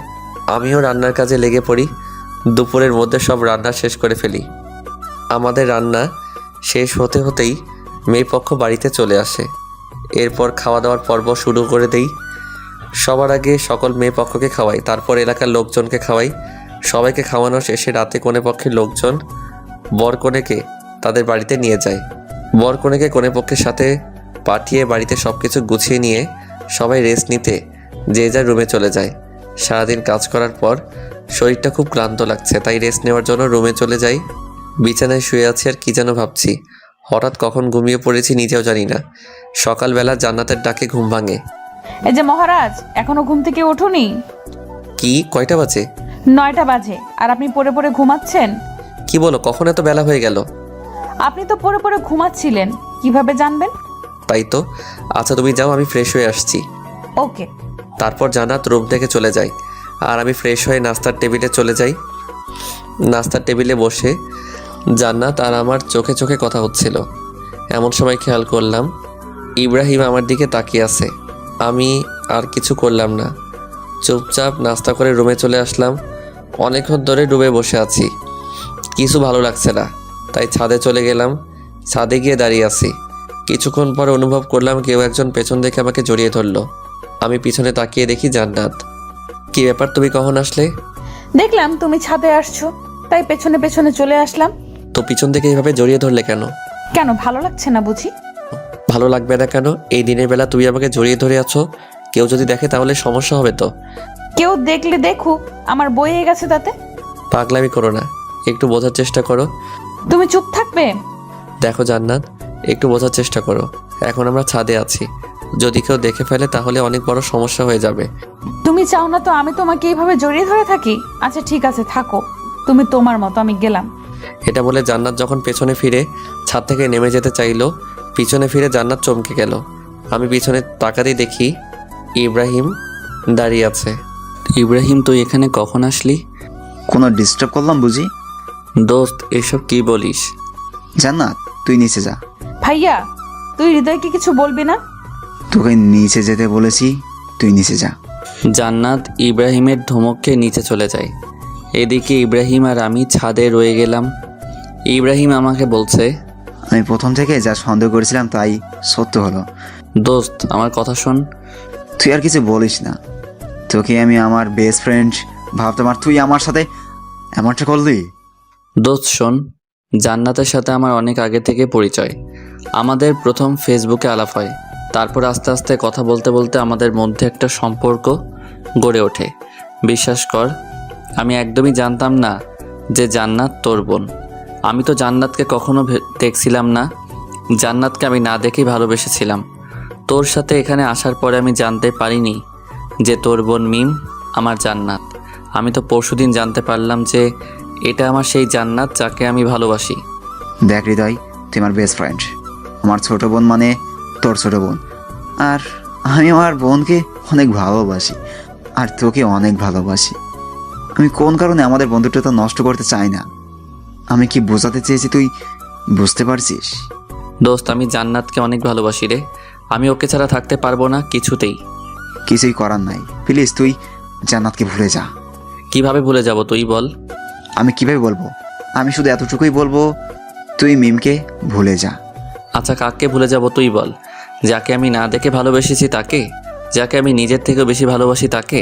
আমিও রান্নার কাজে লেগে পড়ি। দুপুরের মধ্যে সব রান্না শেষ করে ফেলি। আমাদের রান্না শেষ হতে হতেই মেয়ে পক্ষ বাড়িতে চলে আসে। এরপর খাওয়া দাওয়ার পর্ব শুরু করে দেই। সবার আগে সকল মেয়ে পক্ষকে খাওয়াই, তারপর এলাকার লোকজনকে খাওয়াই। সবাইকে খাওয়ানো শেষে রাতে কনে পক্ষের লোকজন বর কনেকে তাদের বাড়িতে নিয়ে যায়। বর কনেকে কনেপক্ষের সাথে পাঠিয়ে বাড়িতে সব কিছু গুছিয়ে নিয়ে সবাই রেস্ট নিতে যে যার রুমে চলে যায়। সারাদিন কাজ করার পর শরীরটা খুব ক্লান্ত লাগছে, তাই রেস্ট নেওয়ার জন্য রুমে চলে যাই। বিছানায় শুয়ে আছি আর কি যেন ভাবছি। হঠাৎ কখন ঘুমিয়ে পড়েছি নিজেও জানি না। সকালবেলা জান্নাতের ডাকে ঘুম ভাঙে। এই যে মহারাজ, এখনো ঘুম থেকে ওঠোনি? কি, কয়টা বাজে? 9টা বাজে, আর আপনি পড়ে পড়ে ঘুমাচ্ছেন? কি বলো, কখন এত বেলা হয়ে গেল? আপনি তো পড়ে পড়ে ঘুমাচ্ছিলেন, কিভাবে জানবেন? তাই তো। আচ্ছা তুমি যাও, আমি ফ্রেশ হয়ে আসছি। ওকে। তারপর জান্নাত রুম থেকে চলে যায় আর আমি ফ্রেশ হয়ে নাস্তার টেবিলে চলে যাই। নাস্তার টেবিলে বসে জান্নাত আর আমার চোখে চোখে কথা হচ্ছিল। এমন সময় খেয়াল করলাম ইব্রাহিম আমার দিকে তাকিয়ে আছে। আমি আর কিছু করলাম না, চুপচাপ নাস্তা করে রুমে চলে আসলাম। অনেকক্ষণ ধরে রুমে বসে আছি, কিছু ভালো লাগছে না, তাই ছাদে চলে গেলাম। ছাদে গিয়ে দাঁড়িয়ে আছি। কিছুক্ষণ পর অনুভব করলাম কেউ একজন পেছন থেকে আমাকে জড়িয়ে ধরলো। আমি পিছনে তাকিয়ে দেখি জান্নাত। কি ব্যাপার, তুমি কখন আসলে? দেখলাম তুমি ছাদে আসছো, তাই পেছনে পেছনে চলে আসলাম। তো পিছন থেকে এইভাবে জড়িয়ে ধরলে কেন? কেন, ভালো লাগছে না বুঝি? ভালো লাগবে না কেন? এই দিনের বেলা তুমি আমাকে জড়িয়ে ধরে আছো, কেউ যদি দেখে তাহলে সমস্যা হবে তো। কেউ দেখলে দেখুক, আমার বইয়ে গেছে তাতে। পাগলামি করো না, একটু বোঝার চেষ্টা করো। তুমি চুপ থাকবে? দেখো জান্নাত, একটু বোঝার চেষ্টা করো। এখন আমরা ছাদে আছি, যদি কেউ দেখে ফেলে তাহলে অনেক বড় সমস্যা হয়ে যাবে। তুমি চাও না তো আমি তোমাকে এইভাবে জড়িয়ে ধরে থাকি? আচ্ছা ঠিক আছে, থাকো তুমি তোমার মতো, আমি গেলাম। এটা বলে জান্নাত যখন পেছনে ফিরে ছাদ থেকে নেমে যেতে চাইলো, পিছনে ফিরে জান্নাত চমকে গেল। আমি পিছনে তাকাতেই দেখি ইব্রাহিম দাঁড়িয়ে আছে। ইব্রাহিম, তুই এখানে কখন আসলি? কোনো ডিস্টার্ব করলাম বুঝি? দোস্ত, এসব কি বলিস? জান্নাত, তুই নিচে যা। ভাইয়া, তুই হৃদয়কে কিছু বলবি না? তোকে নিচে যেতে বলেছি, তুই নিচে যা। জান্নাত ইব্রাহিমের ধমকে নিচে চলে যায়। এদিকে ইব্রাহিম আর আমি ছাদে রয়ে গেলাম। ইব্রাহিম আমাকে বলছে, আমি প্রথম থেকে যা সন্দেহ করেছিলাম তাই সত্য হলো। দোস্ত আমার কথা শোন। তুই আর কিছু বলিস না, তোকে আমি আমার বেস্ট ফ্রেন্ড ভাবতাম আর তুই আমার সাথে এমনটা করলি। দোস্ত শোন, জান্নাতের সাথে আমার অনেক আগে থেকে পরিচয়। আমাদের প্রথম ফেসবুকে আলাপ হয়, তারপর আস্তে আস্তে কথা বলতে বলতে আমাদের মধ্যে একটা সম্পর্ক গড়ে ওঠে। বিশ্বাস কর, আমি একদমই জানতাম না যে জান্নাত তোর বোন। আমি তো জান্নাতকে কখনো দেখছিলাম না, জান্নাতকে আমি না দেখেই ভালোবেসেছিলাম। তোর সাথে এখানে আসার পরে আমি জানতে পারিনি যে তোর বোন মিম আমার জান্নাত। আমি তো পরশুদিন জানতে পারলাম যে এটা আমার সেই জান্নাত যাকে আমি ভালোবাসি। দেখ হৃদয়, তুই আমার বেস্ট ফ্রেন্ড, আমার ছোট বোন মানে তোর ছোট বোন। আর আমি আমার বোনকে অনেক ভালোবাসি আর তোকে অনেক ভালোবাসি। আমি কোন কারণে আমাদের বন্ধুত্বটা নষ্ট করতে চাই না। আমি কি বোঝাতে চেয়েছি তুই বুঝতে পারছিস? দোস্ত, আমি জান্নাতকে অনেক ভালোবাসি রে। আমি ওকে ছাড়া থাকতে পারবো না কিছুতেই। কিছুই করার নাই, প্লিজ তুই জান্নাতকে ভুলে যা। কিভাবে ভুলে যাব তুই বল? আমি কিভাবে বলবো? আমি শুধু এতটুকুই বলবো, তুই মিমকে ভুলে যা। আচ্ছা, কাকে ভুলে যাব তুই বল? যাকে আমি না দেখে ভালোবেসেছি তাকে? যাকে আমি নিজের থেকেও বেশি ভালোবাসি তাকে?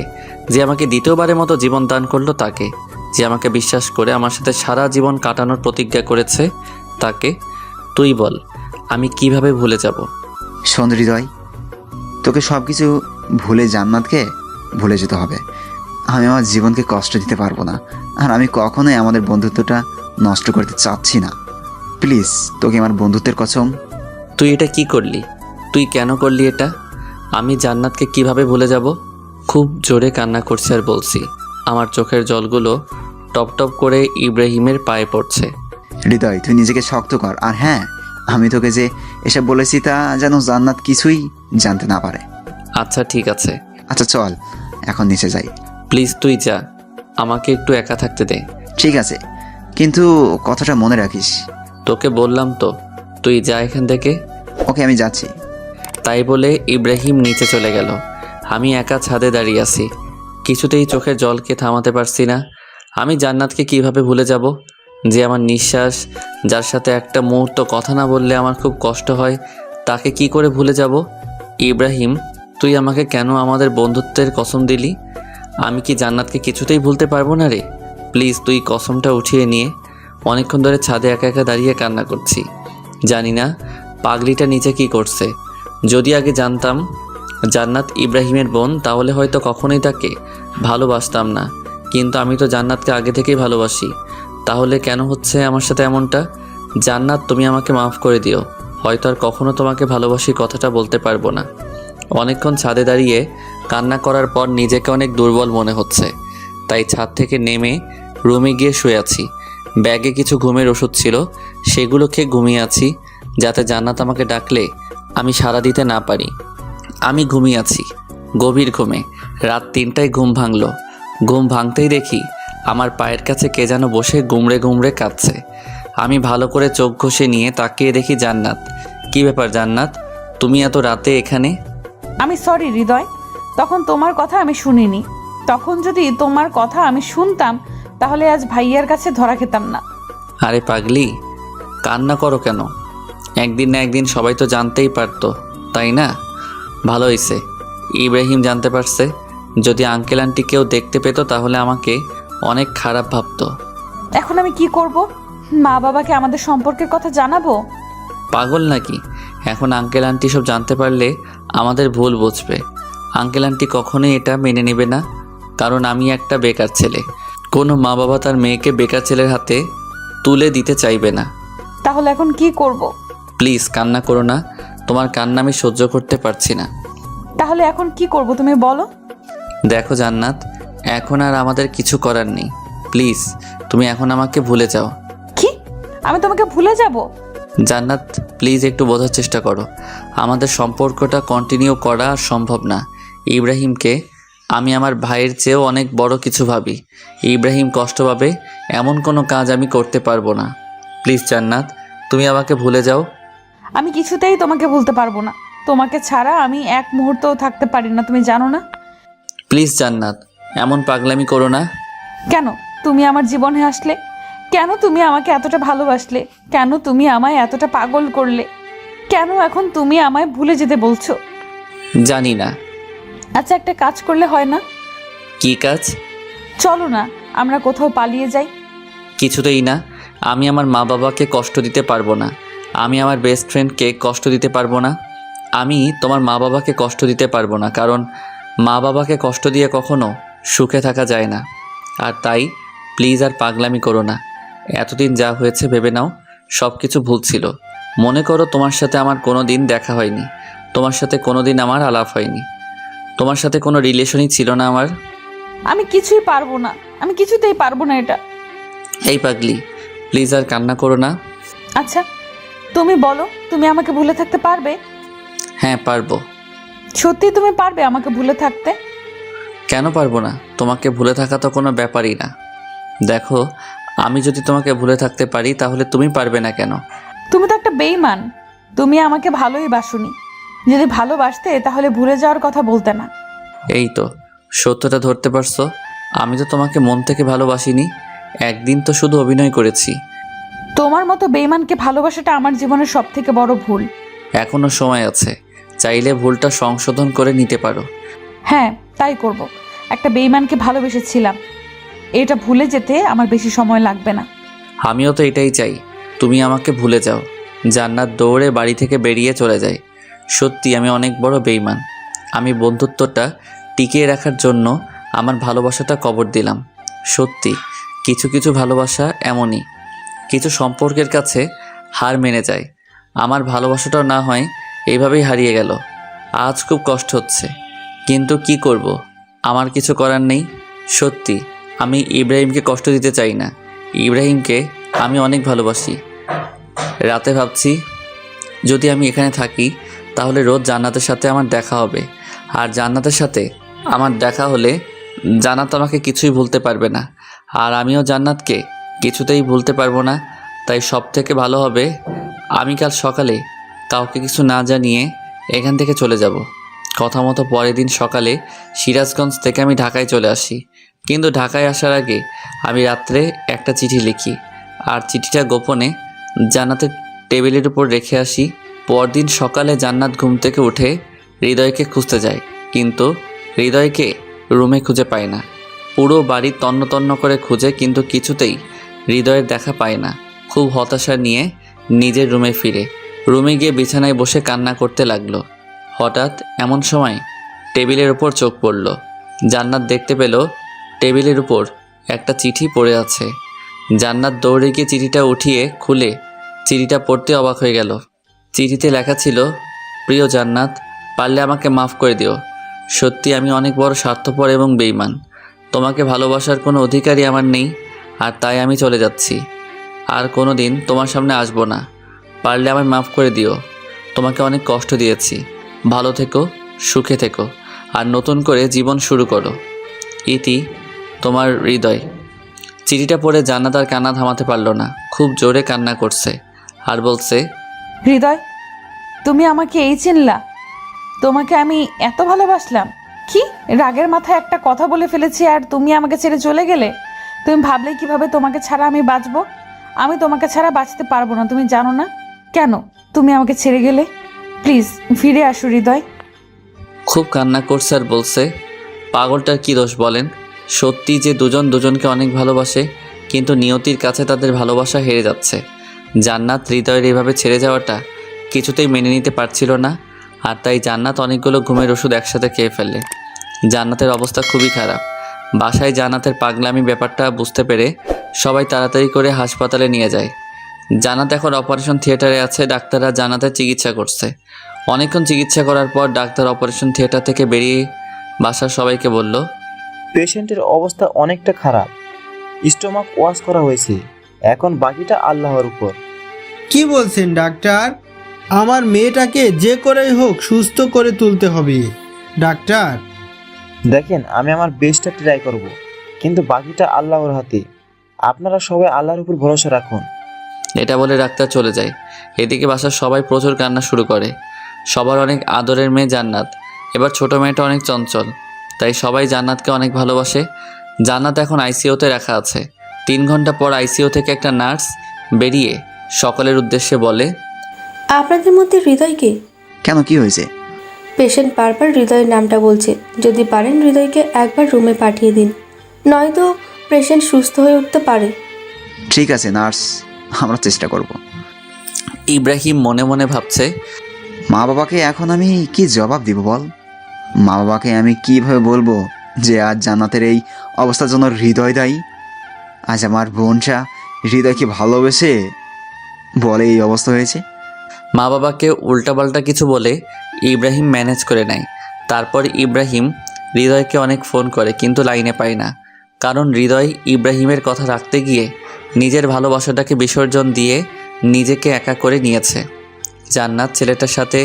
যে আমাকে দ্বিতীয়বারের মতো জীবন দান করলো তাকে? যে আমাকে বিশ্বাস করে আমার সাথে সারা জীবন কাটানোর প্রতিজ্ঞা করেছে তাকে? তুই বল, আমি কিভাবে ভুলে যাব? শোন হৃদয়, তোকে সব কিছু ভুলে জান্নাতকে ভুলে যেতে হবে। আমি আমার জীবনকে কষ্ট দিতে পারবো না, আর আমি কখনোই আমাদের বন্ধুত্বটা নষ্ট করতে চাচ্ছি না। প্লিজ, তোকে আমার বন্ধুত্বের কসম। তুই এটা কি করলি? তুই কেন করলি এটা? আমি জান্নাতকে কিভাবে ভুলে যাব? খুব জোরে কান্না করছি আর বলছি। আমার চোখের জলগুলো টপ টপ করে ইব্রাহিমের পায়ে পড়ছে। হৃদয়, তুই নিজেকে শক্ত কর। আর হ্যাঁ, আমি তোকে যে এসব বলেছি তা যেন জান্নাত কিছুই জানতে না পারে। আচ্ছা ঠিক আছে। আচ্ছা চল, এখন নিচে যাই। প্লিজ তুই যা, আমাকে একটু একা থাকতে দে। ঠিক আছে, কিন্তু কথাটা মনে রাখিস। তোকে বললাম তো, তুই যা এখান থেকে। ওকে, আমি যাচ্ছি। তাই বলে ইব্রাহিম নিচে চলে গেল। আমি একা ছাদে দাঁড়িয়ে আছি, কিছুতেই চোখের জলকে থামাতে পারছি না। আমি জান্নাতকে কিভাবে ভুলে যাব? যে আমার নিঃশ্বাস, যার সাথে একটা মুহূর্ত কথা না বললে আমার খুব কষ্ট হয়, তাকে কি করে ভুলে যাব? ইব্রাহিম, তুই আমাকে কেন আমাদের বন্ধুত্বের কসম দিলি? আমি কি জান্নাতকে কিছুতেই ভুলতে পারবো না রে? প্লিজ তুই কসমটা উঠিয়ে নিয়ে। অনেকক্ষণ ধরে ছাদে একা একা দাঁড়িয়ে কান্না করছি। জানি না পাগলিটা নিচে কি করছে? যদি আগে জানতাম জান্নাত ইব্রাহিমের বোন তাহলে হয়তো কখনোই তাকে ভালোবাসতাম না, কিন্তু আমি তো জান্নাতকে আগে থেকেই ভালোবাসি। তাহলে কেন হচ্ছে আমার সাথে এমনটা? জান্নাত, তুমি আমাকে মাফ করে দিও। হয়তো আর কখনো তোমাকে ভালোবাসি কথাটা বলতে পারবো না। অনেকক্ষণ ছাদে দাঁড়িয়ে কান্না করার পর নিজেকে অনেক দুর্বল মনে হচ্ছে, তাই ছাদ থেকে নেমে রুমে গিয়ে শুয়ে আছি। ব্যাগে কিছু ঘুমের ওষুধ ছিল, সেগুলো খেয়ে ঘুমিয়ে আছি, যাতে জান্নাত আমাকে ডাকলে আমি সাড়া দিতে না পারি। আমি ঘুমিয়ে আছি গভীর ঘুমে। রাত 3টায় ঘুম ভাঙলো। ঘুম ভাঙতেই দেখি আমার পায়ের কাছে কে যেন বসে গুমড়ে গুমড়ে কাঁদছে। আমি ভালো করে চোখ ঘষে নিয়ে তাকিয়ে দেখি জান্নাত। কি ব্যাপার জান্নাত, তুমি এত রাতে এখানে? আমি সরি হৃদয়, তখন তোমার কথা আমি শুনিনি। তখন যদি তোমার কথা আমি শুনতাম তাহলে আজ ভাইয়ার কাছে ধরা খেতাম না। আরে পাগলি, কান্না করো কেন? একদিন না একদিন সবাই তো জানতেই পারতো, তাই না? ভালো হয়েছে ইব্রাহিম জানতে পারছে। যদি আঙ্কেল আন্টি কেউ দেখতে পেত তাহলে আমাকে অনেক খারাপ ভাবতো। এখন আমি কি করব? মা বাবাকে আমাদের সম্পর্কের কথা জানাবো? পাগল নাকি? এখন আঙ্কেল আন্টি সব জানতে পারলে আমাদের ভুল বুঝবে। আঙ্কেল আন্টি কখনোই এটা মেনে নেবে না, কারণ আমি একটা বেকার ছেলে। কোনো মা বাবা তার মেয়েকে বেকার ছেলের হাতে তুলে দিতে চাইবে না। তাহলে এখন কি করব? প্লিজ কান্না করো না, তোমার কান্না আমি সহ্য করতে পারছি না। তাহলে এখন কি করব তুমি বলো? দেখো জান্নাত, এখন আর আমাদের কিছু করার নেই। প্লিজ তুমি এখন আমাকে ভুলে যাও। কি? আমি তোমাকে ভুলে যাব? জান্নাত প্লিজ একটু বোঝার চেষ্টা করো। আমাদের সম্পর্কটা কন্টিনিউ করা আর সম্ভব না। ইব্রাহিমকে আমি আমার ভাইয়ের চেয়েও অনেক বড় কিছু ভাবি। ইব্রাহিম কষ্ট পাবে এমন কোনো কাজ আমি করতে পারবো না। প্লিজ জান্নাত, তুমি আমাকে ভুলে যাও। আমি কিছুতেই তোমাকে ভুলতে পারবো না। তোমাকে ছাড়া আমি এক মুহূর্তও থাকতে পারি না, তুমি জানো না? প্লিজ জান্নাত, এমন পাগলামি করো না। কেন তুমি আমার জীবনে আসলে? কেন তুমি আমাকে এতটা ভালোবাসলে? কেন তুমি আমায় এতটা পাগল করলে? কেন এখন তুমি আমায় ভুলে যেতে বলছো? জানি না। আচ্ছা, একটা কাজ করলে হয় না? কি কাজ? চলো না আমরা কোথাও পালিয়ে যাই। কিছুতেই না। আমি আমার মা বাবাকে কষ্ট দিতে পারবো না। আমি আমার বেস্ট ফ্রেন্ডকে কষ্ট দিতে পারবো না। আমি তোমার মা বাবাকে কষ্ট দিতে পারবো না, কারণ মা বাবাকে কষ্ট দিয়ে কখনো সুখে থাকা যায় না। আর তাই প্লিজ আর পাগলামি করো না। এতদিন যা হয়েছে ভেবে নাও সব কিছু ভুল ছিল। মনে করো তোমার সাথে আমার কোনো দিন দেখা হয়নি, তোমার সাথে কোনো দিন আমার আলাপ হয়নি, তোমার সাথে কোনো রিলেশনই ছিল না আমার। আমি কিছুই পারবো না, আমি কিছুতেই পারবো না এটা। এই পাগলি, প্লিজ আর কান্না করো না। আচ্ছা তুমি বলো, তুমি আমাকে ভুলে থাকতে পারবে? হ্যাঁ পারবো। সত্যি তুমি পারবে আমাকে ভুলে থাকতে? কেন পারবো না? তোমাকে ভুলে থাকা তো কোনো ব্যাপারই না। দেখো, আমি যদি তোমাকে ভুলে থাকতে পারি তাহলে তুমি পারবে না কেন? তুমি তো একটা বেঈমান। তুমি আমাকে ভালোই বাসুনি। যদি ভালোবাসতে তাহলে ভুলে যাওয়ার কথা বলতে না। এই তো সত্যটা ধরতে পারছো। আমি তো তোমাকে মন থেকে ভালোবাসিনি, একদিন তো শুধু অভিনয় করেছি। তোমার মতো বেঈমানকে ভালোবাসাটা আমার জীবনের সব থেকে বড় ভুল। এখনো সময় আছে, চাইলে ভুলটা সংশোধন করে নিতে পারো। হ্যাঁ তাই করব। একটা বেঈমানকে ভালোবেসেছিলাম, এটা ভুলে যেতে আমার বেশি সময় লাগবে না। আমিও তো এটাই চাই, তুমি আমাকে ভুলে যাও। জান্নাত দৌড়ে বাড়ি থেকে বেরিয়ে চলে যায়। সত্যি আমি অনেক বড় বেঈমান। আমি বন্ধুত্বটা টিকিয়ে রাখার জন্য আমার ভালোবাসাটা কবর দিলাম। সত্যি কিছু কিছু ভালোবাসা এমনই, কিছু সম্পর্কের কাছে হার মেনে যায়। আমার ভালোবাসাটাও না হয় এইভাবেই হারিয়ে গেল। আজ খুব কষ্ট হচ্ছে, কিন্তু কি করব, আমার কিছু করার নেই। সত্যি আমি ইব্রাহিমকে কষ্ট দিতে চাই না। ইব্রাহিমকে আমি অনেক ভালোবাসি। রাতে ভাবছি যদি আমি এখানে থাকি তাহলে রোজ জান্নাতের সাথে আমার দেখা হবে। আর জান্নাতের সাথে আমার দেখা হলে জান্নাত আমাকে কিছুই ভুলতে পারবে না, আর আমিও জান্নাতকে কিছুতেই ভুলতে পারবো না। তাই সব থেকে ভালো হবে আমি কাল সকালে কাউকে কিছু না জানিয়ে এখান থেকে চলে যাব। কথা মতো পরের দিন সকালে সিরাজগঞ্জ থেকে আমি ঢাকায় চলে আসি। কিন্তু ঢাকায় আসার আগে আমি রাত্রে একটা চিঠি লিখি, আর চিঠিটা গোপনে জান্নাতের টেবিলের উপর রেখে আসি। পরদিন সকালে জান্নাত ঘুম থেকে উঠে হৃদয়কে খুঁজতে যায়, কিন্তু হৃদয়কে রুমে খুঁজে পায় না। পুরো বাড়ি তন্ন তন্ন করে খুঁজে, কিন্তু কিছুতেই হৃদয়ের দেখা পায় না। খুব হতাশা নিয়ে নিজের রুমে ফিরে। রুমে গিয়ে বিছানায় বসে কান্না করতে লাগলো। হঠাৎ এমন সময় টেবিলের উপর চোখ পড়ল। জান্নাত দেখতে পেল টেবিলের উপর একটা চিঠি পড়ে আছে। জান্নাত দৌড়ে গিয়ে চিঠিটা উঠিয়ে খুলে চিঠিটা পড়তে অবাক হয়ে গেল। চিঠিতে লেখা ছিল, প্রিয় জান্নাত, পারলে আমাকে মাফ করে দিও। সত্যি আমি অনেক বড় স্বার্থপর এবং বেঈমান। তোমাকে ভালোবাসার কোনো অধিকারই আমার নেই, আর তাই আমি চলে যাচ্ছি। আর কোনো দিন তোমার সামনে আসবো না। পারলে আমায় মাফ করে দিও। তোমাকে অনেক কষ্ট দিয়েছি। ভালো থেকো, সুখে থেকো, আর নতুন করে জীবন শুরু করো। ইতি, তোমার হৃদয়। চিঠিটা পড়ে জান্নাত আর কান্না থামাতে পারল না। খুব জোরে কান্না করছে আর বলছে, হৃদয়, তুমি আমাকে এই চিনলা? তোমাকে আমি এত ভালোবাসলাম? কি রাগের মাথায় একটা কথা বলে ফেলেছি আর তুমি আমাকে ছেড়ে চলে গেলে? তুমি ভাবলে কিভাবে তোমাকে ছাড়া আমি বাঁচবো? আমি তোমাকে ছাড়া বাঁচতে পারবো না, তুমি জানো না? কেন তুমি আমাকে ছেড়ে গেলে? প্লিজ ফিরে আসো হৃদয়। খুব কান্না করছে আর বলছে, পাগলটার কি দোষ বলেন? সত্যি যে দুজন দুজনকে অনেক ভালোবাসে, কিন্তু নিয়তির কাছে তাদের ভালোবাসা হেরে যাচ্ছে। জান্নাত হৃদয়ের এভাবে ছেড়ে যাওয়াটা কিছুতেই মেনে নিতে পারছিল না, আর তাই জান্নাত অনেকগুলো ঘুমের ওষুধ একসাথে খেয়ে ফেলে। জান্নাতের অবস্থা খুবই খারাপ। বাসায় জান্নাতের পাগলামি ব্যাপারটা বুঝতে পেরে সবাই তাড়াতাড়ি করে হাসপাতালে নিয়ে যায়। জান্নাত এখন অপারেশন থিয়েটারে আছে। ডাক্তাররা জান্নাতের চিকিৎসা করছে। অনেকক্ষণ চিকিৎসা করার পর ডাক্তার অপারেশন থিয়েটার থেকে বেরিয়ে বাসার সবাইকে বলল, পেশেন্টের অবস্থা অনেকটা খারাপ। স্টোমাক ওয়াশ করা হয়েছে, এখন বাকিটা আল্লাহর উপর। কি বলছেন ডাক্তার? আমার মেয়েটাকে যে করেই হোক সুস্থ করে তুলতে হবে ডাক্তার। দেখেন, আমি আমার বেস্টটা ট্রাই করব, কিন্তু বাকিটা আল্লাহর হাতে। আপনারা সবাই আল্লাহর উপর ভরসা রাখুন। এটা বলে ডাক্তার চলে যায়। এদিকে বাসার সবাই প্রচুর কান্না শুরু করে। সবার অনেক আদরের মেয়ে জান্নাত। এবার ছোট মেয়েটা অনেক চঞ্চল, তাই সবাই জান্নাতকে অনেক ভালোবাসে। জান্নাত এখন আইসিইউতে রাখা আছে। 3 ঘন্টা পর আইসিইউ থেকে একটা নার্স বেরিয়ে সকলের উদ্দেশ্যে বলে, আপনাদের মধ্যে হৃদয়কে? কেন, কি হয়েছে? পেশেন্ট বারবার হৃদয়ের নামটা বলছে। যদি পারেন হৃদয়কে একবার রুমে পাঠিয়ে দিন, নয়তো পেশেন্ট সুস্থ হয়ে উঠতে পারে। ঠিক আছে নার্স, আমরা চেষ্টা করব। ইব্রাহিম মনে মনে ভাবছে, মা বাবাকে এখন আমি কি জবাব দিব বল? মা বাবাকে আমি কিভাবে বলবো যে আজ জান্নাতের এই অবস্থার জন্য হৃদয় দায়ী? আজ আমার বোনটা হৃদয়কে ভালোবেসে বলে এই অবস্থা হয়েছে। মা বাবাকে উল্টাপাল্টা কিছু বলে ইব্রাহিম ম্যানেজ করে নেয়। তারপর ইব্রাহিম হৃদয়কে অনেক ফোন করে, কিন্তু লাইনে পায় না। কারণ হৃদয় ইব্রাহিমের কথা রাখতে গিয়ে নিজের ভালোবাসাটাকে বিসর্জন দিয়ে নিজেকে একা করে নিয়েছে। জান্নাত ছেলেটার সাথে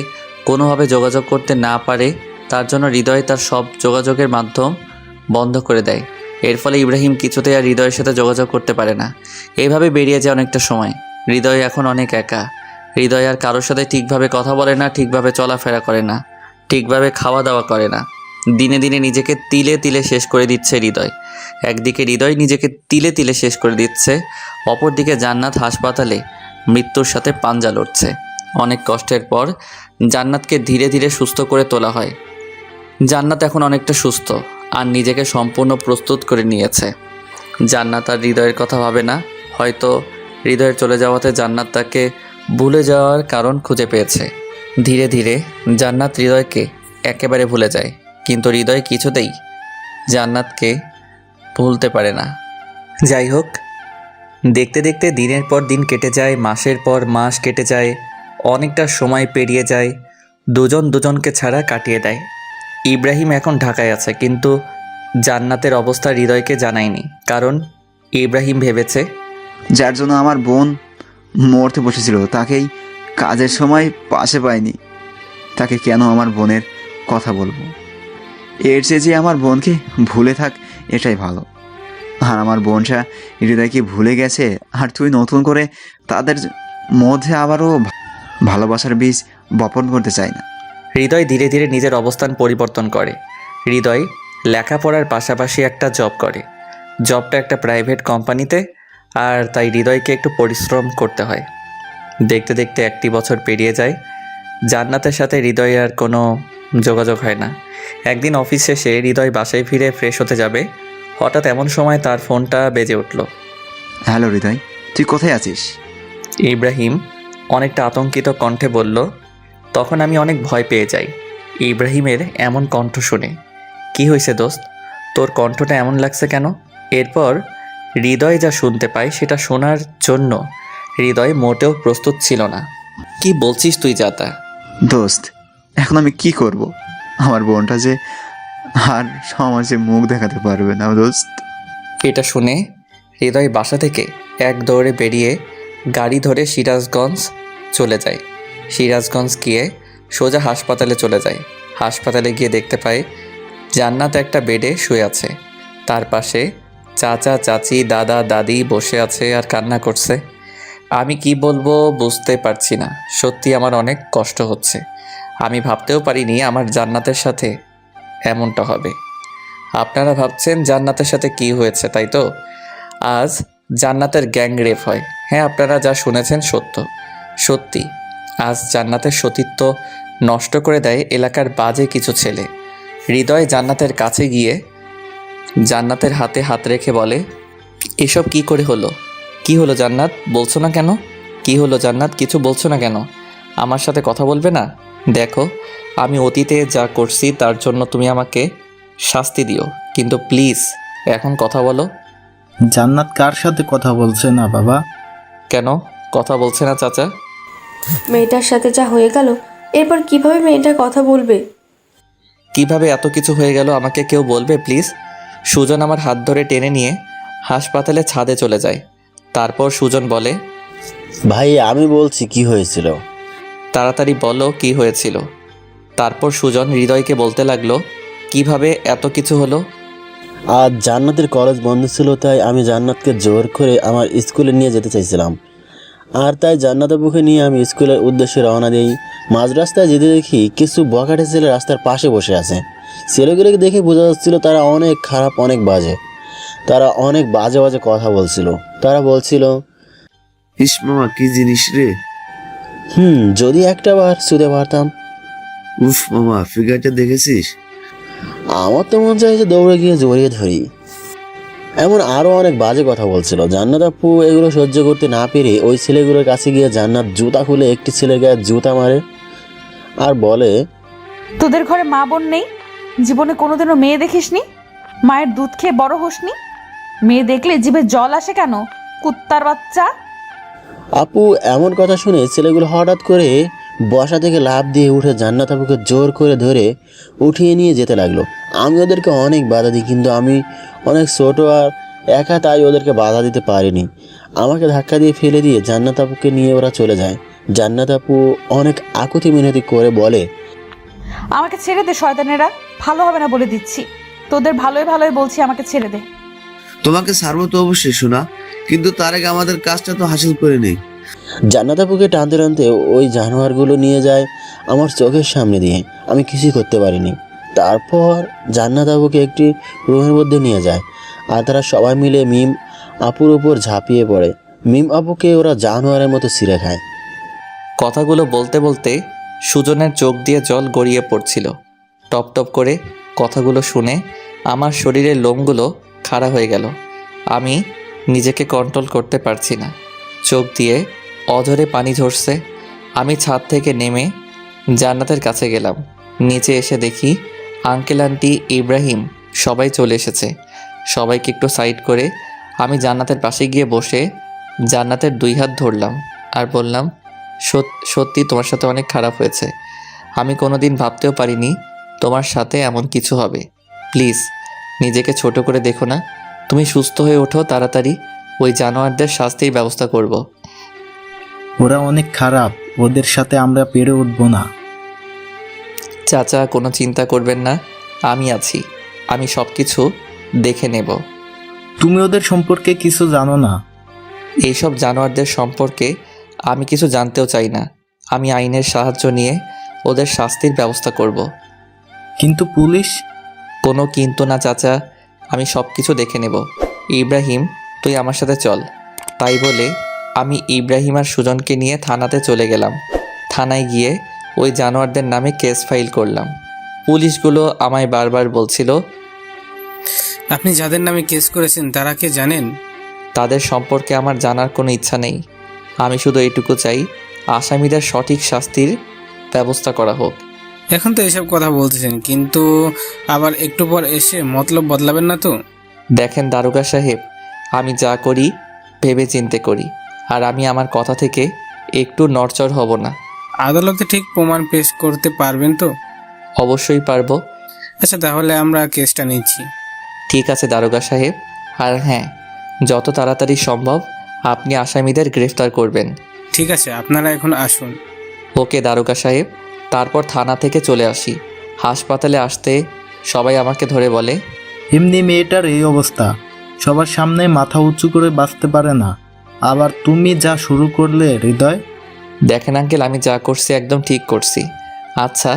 কোনোভাবে যোগাযোগ করতে না পারে, তার জন্য হৃদয় তার সব যোগাযোগের মাধ্যম বন্ধ করে দেয়। এর ফলে ইব্রাহিম কিছুতেই আর হৃদয়ের সাথে যোগাযোগ করতে পারে না। এইভাবে বেরিয়ে যায় অনেকটা সময়। হৃদয় এখন অনেক একা। হৃদয় আর কারোর সাথে ঠিকভাবে কথা বলে না, ঠিকভাবে চলাফেরা করে না, ঠিকভাবে খাওয়া দাওয়া করে না। দিনে দিনে নিজেকে তিলে তিলে শেষ করে দিচ্ছে হৃদয়। একদিকে হৃদয় নিজেকে তিলে তিলে শেষ করে দিচ্ছে, অপরদিকে জান্নাত হাসপাতালে মৃত্যুর সাথে পাঞ্জা লড়ছে। অনেক কষ্টের পর জান্নাতকে ধীরে ধীরে সুস্থ করে তোলা হয়। জান্নাত এখন অনেকটা সুস্থ আর নিজেকে সম্পূর্ণ প্রস্তুত করে নিয়েছে। জান্নাত আর হৃদয়ের কথা ভাবে না। হয়তো হৃদয়ের চলে যাওয়াতে জান্নাত তাকে ভুলে যাওয়ার কারণ খুঁজে পেয়েছে। ধীরে ধীরে জান্নাত হৃদয়কে একেবারে ভুলে যায়, কিন্তু হৃদয় কিছুতেই জান্নাতকে ভুলতে পারে না। যাই হোক, দেখতে দেখতে দিনের পর দিন কেটে যায়, মাসের পর মাস কেটে যায়, অনেকটা সময় পেরিয়ে যায়। দুজন দুজনকে ছাড়া কাটিয়ে দেয়। ইব্রাহিম এখন ঢাকায় আছে, কিন্তু জান্নাতের অবস্থা হৃদয়কে জানায়নি। কারণ ইব্রাহিম ভেবেছে, যার জন্য আমার বোন মরতে বসেছিল তাকেই কাজের সময় পাশে পাইনি, তাকে কেন আমার বোনের কথা বলবো? এর চেয়ে যে আমার বোনকে ভুলে থাক, এটাই ভালো। আর আমার বোনটা হৃদয়কে ভুলে গেছে, আর তুই নতুন করে তাদের মধ্যে আবারও ভালোবাসার বীজ বপন করতে চাই না। হৃদয় ধীরে ধীরে নিজের অবস্থান পরিবর্তন করে। হৃদয় লেখাপড়ার পাশাপাশি একটা জব করে। জবটা একটা প্রাইভেট কোম্পানিতে, আর তাই হৃদয়কে একটু পরিশ্রম করতে হয়। দেখতে দেখতে 1টি বছর পেরিয়ে যায়। জান্নাতের সাথে হৃদয় আর কোনো যোগাযোগ হয় না। একদিন অফিস শেষে হৃদয় বাসায় ফিরে ফ্রেশ হতে যাবে, হঠাৎ এমন সময় তার ফোনটা বেজে উঠল। হ্যালো হৃদয়, তুই কোথায় আছিস? ইব্রাহিম অনেকটা আতঙ্কিত কণ্ঠে বলল। তখন আমি অনেক ভয় পেয়ে যাই ইব্রাহিমের এমন কণ্ঠ শুনে। কি হয়েছে দোস্ত, তোর কণ্ঠটা এমন লাগছে কেন? এরপর হৃদয় যা শুনতে পায় সেটা শোনার জন্য হৃদয় মোটেও প্রস্তুত ছিল না। কি বলছিস তুই যাতা? দোস্ত, এখন আমি কি করব? আমার বোনটা যে আর সমাজে মুখ দেখাতে পারবে না দোস্ত। এটা শুনে হৃদয় বাসা থেকে এক দৌড়ে বেরিয়ে গাড়ি ধরে সিরাজগঞ্জ চলে যায়। সিরাজগঞ্জ গিয়ে সোজা হাসপাতালে চলে যায়। হাসপাতালে গিয়ে দেখতে পায় জান্নাত একটা বেডে শুয়ে আছে। তার পাশে চাচা চাচি দাদা দাদি বসে আছে আর কান্না করছে। আমি কি বলবো বুঝতে পারছি না। সত্যি আমার অনেক কষ্ট হচ্ছে। আমি ভাবতেও পারিনি আমার জান্নাতের সাথে এমনটা হবে। আপনারা ভাবছেন জান্নাতের সাথে কি হয়েছে, তাই তো? আজ জান্নাতের গ্যাং রেপ হয়। হ্যাঁ, আপনারা যা শুনেছেন সত্যি। আজ জান্নাতের সতীত্ব নষ্ট করে দেয় এলাকার বাজে কিছু ছেলে। হৃদয় জান্নাতের কাছে গিয়ে জান্নাতের হাতে হাত রেখে বলে, এসব কি করে হলো? কি হলো জান্নাত, বলছো না কেন? কি হলো জান্নাত, কিছু বলছো না কেন? আমার সাথে কথা বলবে না? দেখো, আমি অতীতে যা করছি তার জন্য তুমি আমাকে শাস্তি দিও, কিন্তু প্লিজ এখন কথা বলো। জান্নাত কার সাথে কথা বলছে না বাবা? কেন কথা বলছে না চাচা? মেয়েটার সাথে যা হয়ে গেল, এরপর কিভাবে মেয়েটা কথা বলবে? কিভাবে এত কিছু হয়ে গেল আমাকে কেউ বলবে প্লিজ? সুজন আমার হাত ধরে টেনে নিয়ে হাসপাতালে ছাদে চলে যায়। তারপর সুজন বলে, ভাই আমি বলছি কি হয়েছিল। তাড়াতাড়ি বলো কি হয়েছিল। তারপর সুজন হৃদয়কে বলতে লাগলো, কিভাবে এত কিছু হলো। আজ জান্নাতের কলেজ বন্ধ ছিল, তাই আমি জান্নাতকে জোর করে আমার স্কুলে নিয়ে যেতে চাইছিলাম। আর তাই জান্নাত আপুকে নিয়ে আমি স্কুলের উদ্দেশ্যে রওনা দিই। মাঝ রাস্তায় যেতে দেখি কিছু বখাটে ছেলে রাস্তার পাশে বসে আছে। ছেলেগুলোকে দেখে বোঝা যাচ্ছিল তারা অনেক খারাপ, অনেক বাজে। তারা অনেক বাজে বাজে কথা বলছিল। তারা বলছিল, ইস মামা কি জিনিস রে। যদি একটা বার ছুঁতে পারতাম। উফ মামা, ফিগারটা দেখেছিস? আমার তো মন চাইছে দৌড়ে গিয়ে জড়িয়ে ধরি। এমন আরো অনেক বাজে কথা বলছিল। জান্নাত আপু এগুলো সহ্য করতে না পেরে ওই ছেলেগুলোর কাছে গিয়ে জান্নাত জুতা খুলে একটি ছেলের গায়ে জুতা মারে আর বলে, তোদের ঘরে মা বোন নেই? জীবনে কোনোদিনও মেয়ে দেখিসনি? মায়ের দুধ খেয়ে বড় হোসনি? মেয়ে দেখলে জিভে জল আসে কেন, কুত্তার বাচ্চা? আপু এমন কথা শুনে ছেলেগুলো হঠাৎ করে বসা থেকে লাফ দিয়ে উঠে জান্নাত আপুকে জোর করে ধরে উঠিয়ে নিয়ে যেতে লাগলো। আমি ওদেরকে অনেক বাধা দিই, কিন্তু আমি অনেক ছোট আর একা, তাই ওদেরকে বাধা দিতে পারিনি। আমাকে ধাক্কা দিয়ে ফেলে দিয়ে জান্নাত আপুকে নিয়ে ওরা চলে যায়। জান্নাত আপু অনেক আকুতি মিনতি করে বলে, আমাকে ছেড়ে দে শয়তানেরা, ভালো হবে না বলে দিচ্ছি। তোদের ভালোই ভালোই বলছি, আমাকে ছেড়ে দে। তোমাকে ছাড়বো তো অবশ্যই শোনা, কিন্তু তার আগে আমাদের কাজটা তো হাসিল করে নেই। জান্নাত আপুকে টানতে টানতে ওই জানোয়ারগুলো নিয়ে যায় আমার চোখের সামনে দিয়ে। আমি কিছুই করতে পারিনি। তারপর জান্নাত আপুকে একটি রুমের মধ্যে নিয়ে যায় আর তারা সবাই মিলে মিম আপুর উপর ঝাঁপিয়ে পড়ে। মিম আপুকে ওরা জানোয়ারের মতো ছিঁড়ে খায়। কথাগুলো বলতে বলতে সুজনের চোখ দিয়ে জল গড়িয়ে পড়ছিল। টপ টপ করে কথাগুলো শুনে আমার শরীরের লোমগুলো খাড়া হয়ে গেল। আমি নিজেকে কন্ট্রোল করতে পারছি না। চোখ দিয়ে অঝরে পানি ঝরছে। আমি ছাদ থেকে নেমে জান্নাতের কাছে গেলাম। নিচে এসে দেখি আঙ্কেল আন্টি ইব্রাহিম সবাই চলে এসেছে। সবাইকে একটু সাইড করে আমি জান্নাতের পাশে গিয়ে বসে জান্নাতের 2 হাত ধরলাম আর বললাম, সত্যি তোমার সাথে অনেক খারাপ হয়েছে। আমি কোনোদিন ভাবতেও পারিনি তোমার সাথে এমন কিছু হবে। প্লিজ নিজেকে ছোট করে দেখো না। তুমি সুস্থ হয়ে ওঠো তাড়াতাড়ি, ওই জানোয়ারদের শাস্তির ব্যবস্থা করব। ওরা অনেক খারাপ, ওদের সাথে আমরা পেরে উঠবো না। চাচা কোনো চিন্তা করবেন না, আমি আছি। আমি সব কিছু দেখে নেব। তুমি ওদের সম্পর্কে কিছু জানো না। এইসব জানোয়ারদের সম্পর্কে আমি কিছু জানতেও চাই না। আমি আইনের সাহায্য নিয়ে ওদের শাস্তির ব্যবস্থা করব। কিন্তু পুলিশ? কোনো কিন্তু না চাচা, আমি সব কিছু দেখে নেব। ইব্রাহিম তুই আমার সাথে চল। তাই বলে আমি ইব্রাহিম আর সুজনকে নিয়ে থানাতে চলে গেলাম। থানায় গিয়ে ওই জানোয়ারদের নামে কেস ফাইল করলাম। পুলিশগুলো আমায় বারবার বলছিল, আপনি যাদের নামে কেস করেছেন তারা কে জানেন? তাদের সম্পর্কে আমার জানার কোনো ইচ্ছা নেই। আমি শুধু এইটুকু চাই আসামিদের সঠিক শাস্তির ব্যবস্থা করা হোক। এখন তো এসব কথা বলতেছেন, কিন্তু আবার একটু পর এসে মতলব বদলাবেন না তো? দেখেন দারোগা সাহেব, আমি যা করি ভেবে চিন্তে করি, আর আমি আমার কথা থেকে একটু নড়চড় হব না। আদালতে ঠিক প্রমাণ পেশ করতে পারবেন তো? অবশ্যই পারবো। আচ্ছা, তাহলে আমরা কেসটা নিচ্ছি। ঠিক আছে দারোগা সাহেব, আর হ্যাঁ, যত তাড়াতাড়ি সম্ভব আপনি আসামিদের গ্রেফতার করবেন। ঠিক আছে, আপনারা এখন আসুন। ওকে দারোগা সাহেব। তারপর থানা থেকে চলে আসি। হাসপাতালে আসতে সবাই আমাকে ধরে বলে, এমনি মেয়েটার এই অবস্থা, সবার সামনে মাথা উঁচু করে বাঁচতে পারে না, আবার তুমি যা শুরু করলে হৃদয়। দেখেন আঙ্কেল, আমি যা করছি একদম ঠিক করছি। আচ্ছা,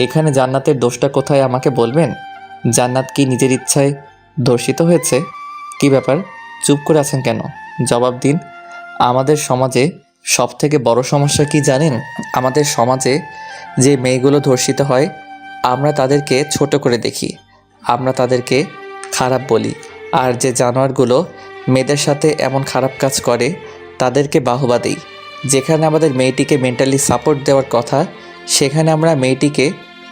এখানে জান্নাতের দোষটা কোথায় আমাকে বলবেন? জান্নাত কি নিজের ইচ্ছায় ধর্ষিত হয়েছে? কি ব্যাপার, চুপ করে আছেন কেন? জবাব দিন। আমাদের সমাজে সবথেকে বড় সমস্যা কি জানেন? আমাদের সমাজে যে মেয়েগুলো ধর্ষিত হয়, আমরা তাদেরকে ছোট করে দেখি, আমরা তাদেরকে খারাপ বলি। আর যে জানোয়ারগুলো মেয়েদের সাথে এমন খারাপ কাজ করে তাদেরকে বাহবা দিই। যেখানে আমাদের মেয়েটিকে মেন্টালি সাপোর্ট দেওয়ার কথা, সেখানে আমরা মেয়েটিকে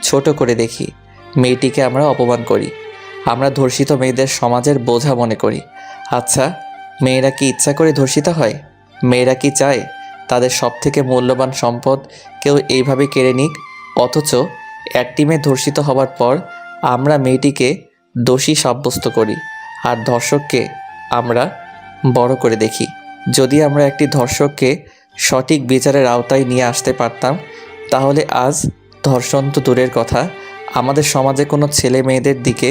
ছোট করে দেখি, মেয়েটিকে আমরা অপমান করি। আমরা ধর্ষিত মেয়েদের সমাজের বোঝা মনে করি। আচ্ছা, মেয়েরা কি ইচ্ছা করে ধর্ষিত হয়? মেয়েরা কি চায় তাদের সবথেকে মূল্যবান সম্পদ কেউ এইভাবে কেড়ে নিক? অথচ একটি মেয়ে ধর্ষিত হওয়ার পর আমরা মেয়েটিকে দোষী সাব্যস্ত করি, আর ধর্ষককে আমরা বড় করে দেখি। যদি আমরা একটি ধর্ষককে সঠিক বিচারের আওতায় নিয়ে আসতে পারতাম, তাহলে আজ ধর্ষণ তো দূরের কথা, আমাদের সমাজে কোনো ছেলে মেয়েদের দিকে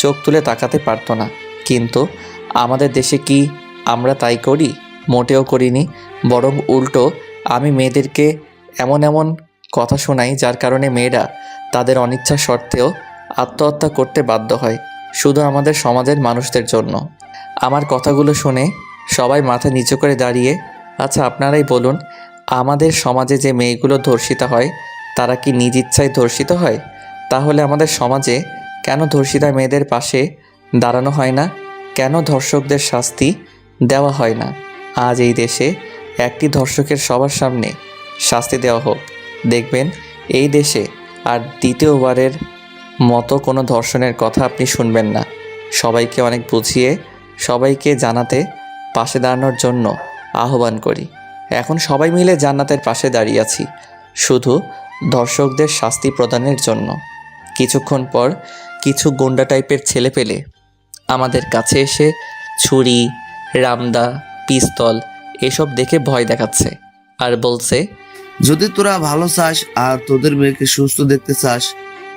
চোখ তুলে তাকাতে পারতো না। কিন্তু আমাদের দেশে কি আমরা তাই করি? মোটেও করিনি। বরং উল্টো আমি মেয়েদেরকে এমন এমন কথা শোনাই যার কারণে মেয়েরা তাদের অনিচ্ছা সত্ত্বেও আত্মহত্যা করতে বাধ্য হয়, শুধু আমাদের সমাজের মানুষদের জন্য। আমার কথাগুলো শুনে সবাই মাথা নিচু করে দাঁড়িয়ে, আচ্ছা আপনারাই বলুন, আমাদের সমাজে যে মেয়েগুলো ধর্ষিত হয় তারা কি নিজ ইচ্ছায় ধর্ষিত হয়? তাহলে আমাদের সমাজে কেন ধর্ষিতা মেয়েদের পাশে দাঁড়ানো হয় না? কেন ধর্ষকদের শাস্তি দেওয়া হয় না? আজ এই দেশে একটি ধর্ষকের সবার সামনে শাস্তি দেওয়া হোক। দেখবেন এই দেশে আর দ্বিতীয়বারের মতো কোনো ধর্ষণের কথা আপনি শুনবেন না। সবাইকে অনেক বুঝিয়ে সবাইকে জানাতে পাশে দাঁড়ানোর জন্য আহ্বান করি। এখন সবাই মিলে জান্নাতের পাশে দাঁড়িয়ে আছি, শুধু ধর্ষকদের শাস্তি প্রদানের জন্য। কিছুক্ষণ পর কিছু গুন্ডা টাইপের ছেলে পেলে আমাদের কাছে এসে ছুরি, রামদা, পিস্তল এসব দেখে ভয় দেখাচ্ছে আর বলছে, যদি তোরা ভালো চাস আর তোদের মেয়েকে সুস্থ দেখতে চাস,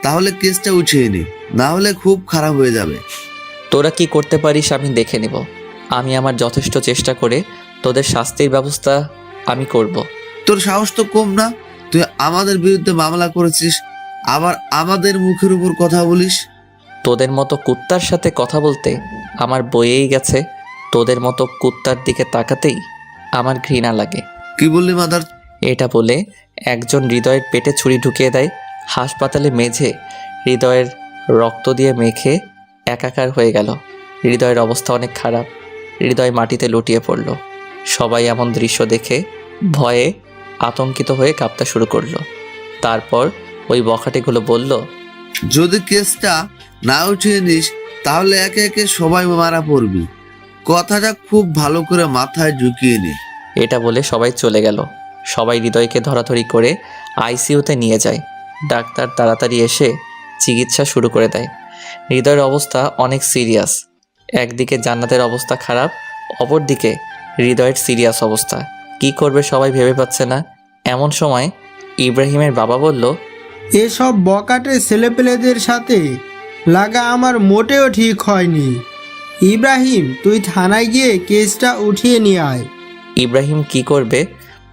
তাহলে কেসটা উঠিয়ে নি, না হলে খুব খারাপ হয়ে যাবে। তোরা কি করতে পারিস আমি দেখে নেব। আমি আমার যথেষ্ট চেষ্টা করে তোদের শাস্তির ব্যবস্থা আমি করব। তোর সাহস তো কম না, তুই আমাদের বিরুদ্ধে মামলা করেছিস, আবার আমাদের মুখের উপর কথা বলিস। তোদের মতো কুত্তার সাথে কথা বলতে আমার বয়েই গেছে। তোদের মতো কুত্তার দিকে তাকাতেই আমার ঘৃণা লাগে। কি বললি মাদার? এটা বলে একজন হৃদয়ের পেটে ছুরি ঢুকিয়ে দেয়। হাসপাতালে মেঝে হৃদয়ের রক্ত দিয়ে মেখে একাকার হয়ে গেল। হৃদয়ের অবস্থা অনেক খারাপ। হৃদয় মাটিতে লুটিয়ে পড়ল। সবাই এমন দৃশ্য দেখে ভয়ে আতঙ্কিত হয়ে কাঁপতে শুরু করলো। তারপর ওই বখাটেগুলো বলল, যদি কেসটা না উঠিয়ে নিস তাহলে একে একে সবাই মারা পড়বি। কথাটা খুব ভালো করে মাথায় ঢুকিয়ে নি। এটা বলে সবাই চলে গেল। সবাই হৃদয়কে ধরাধরি করে আইসিইউতে নিয়ে যায়। ডাক্তার তাড়াতাড়ি এসে চিকিৎসা শুরু করে দেয়। হৃদয়ের অবস্থা অনেক সিরিয়াস। একদিকে জান্নাতের অবস্থা খারাপ, অপরদিকে হৃদয়ের সিরিয়াস অবস্থা। কি করবে সবাই ভেবে পাচ্ছে না। এমন সময় ইব্রাহিমের বাবা বলল, এসব বকাটে ছেলেপেলেদের সাথে লাগা আমার মোটেও ঠিক হয়নি। ইব্রাহিম, তুই থানায় গিয়ে কেসটা উঠিয়ে নিয়ে আয়। ইব্রাহিম কি করবে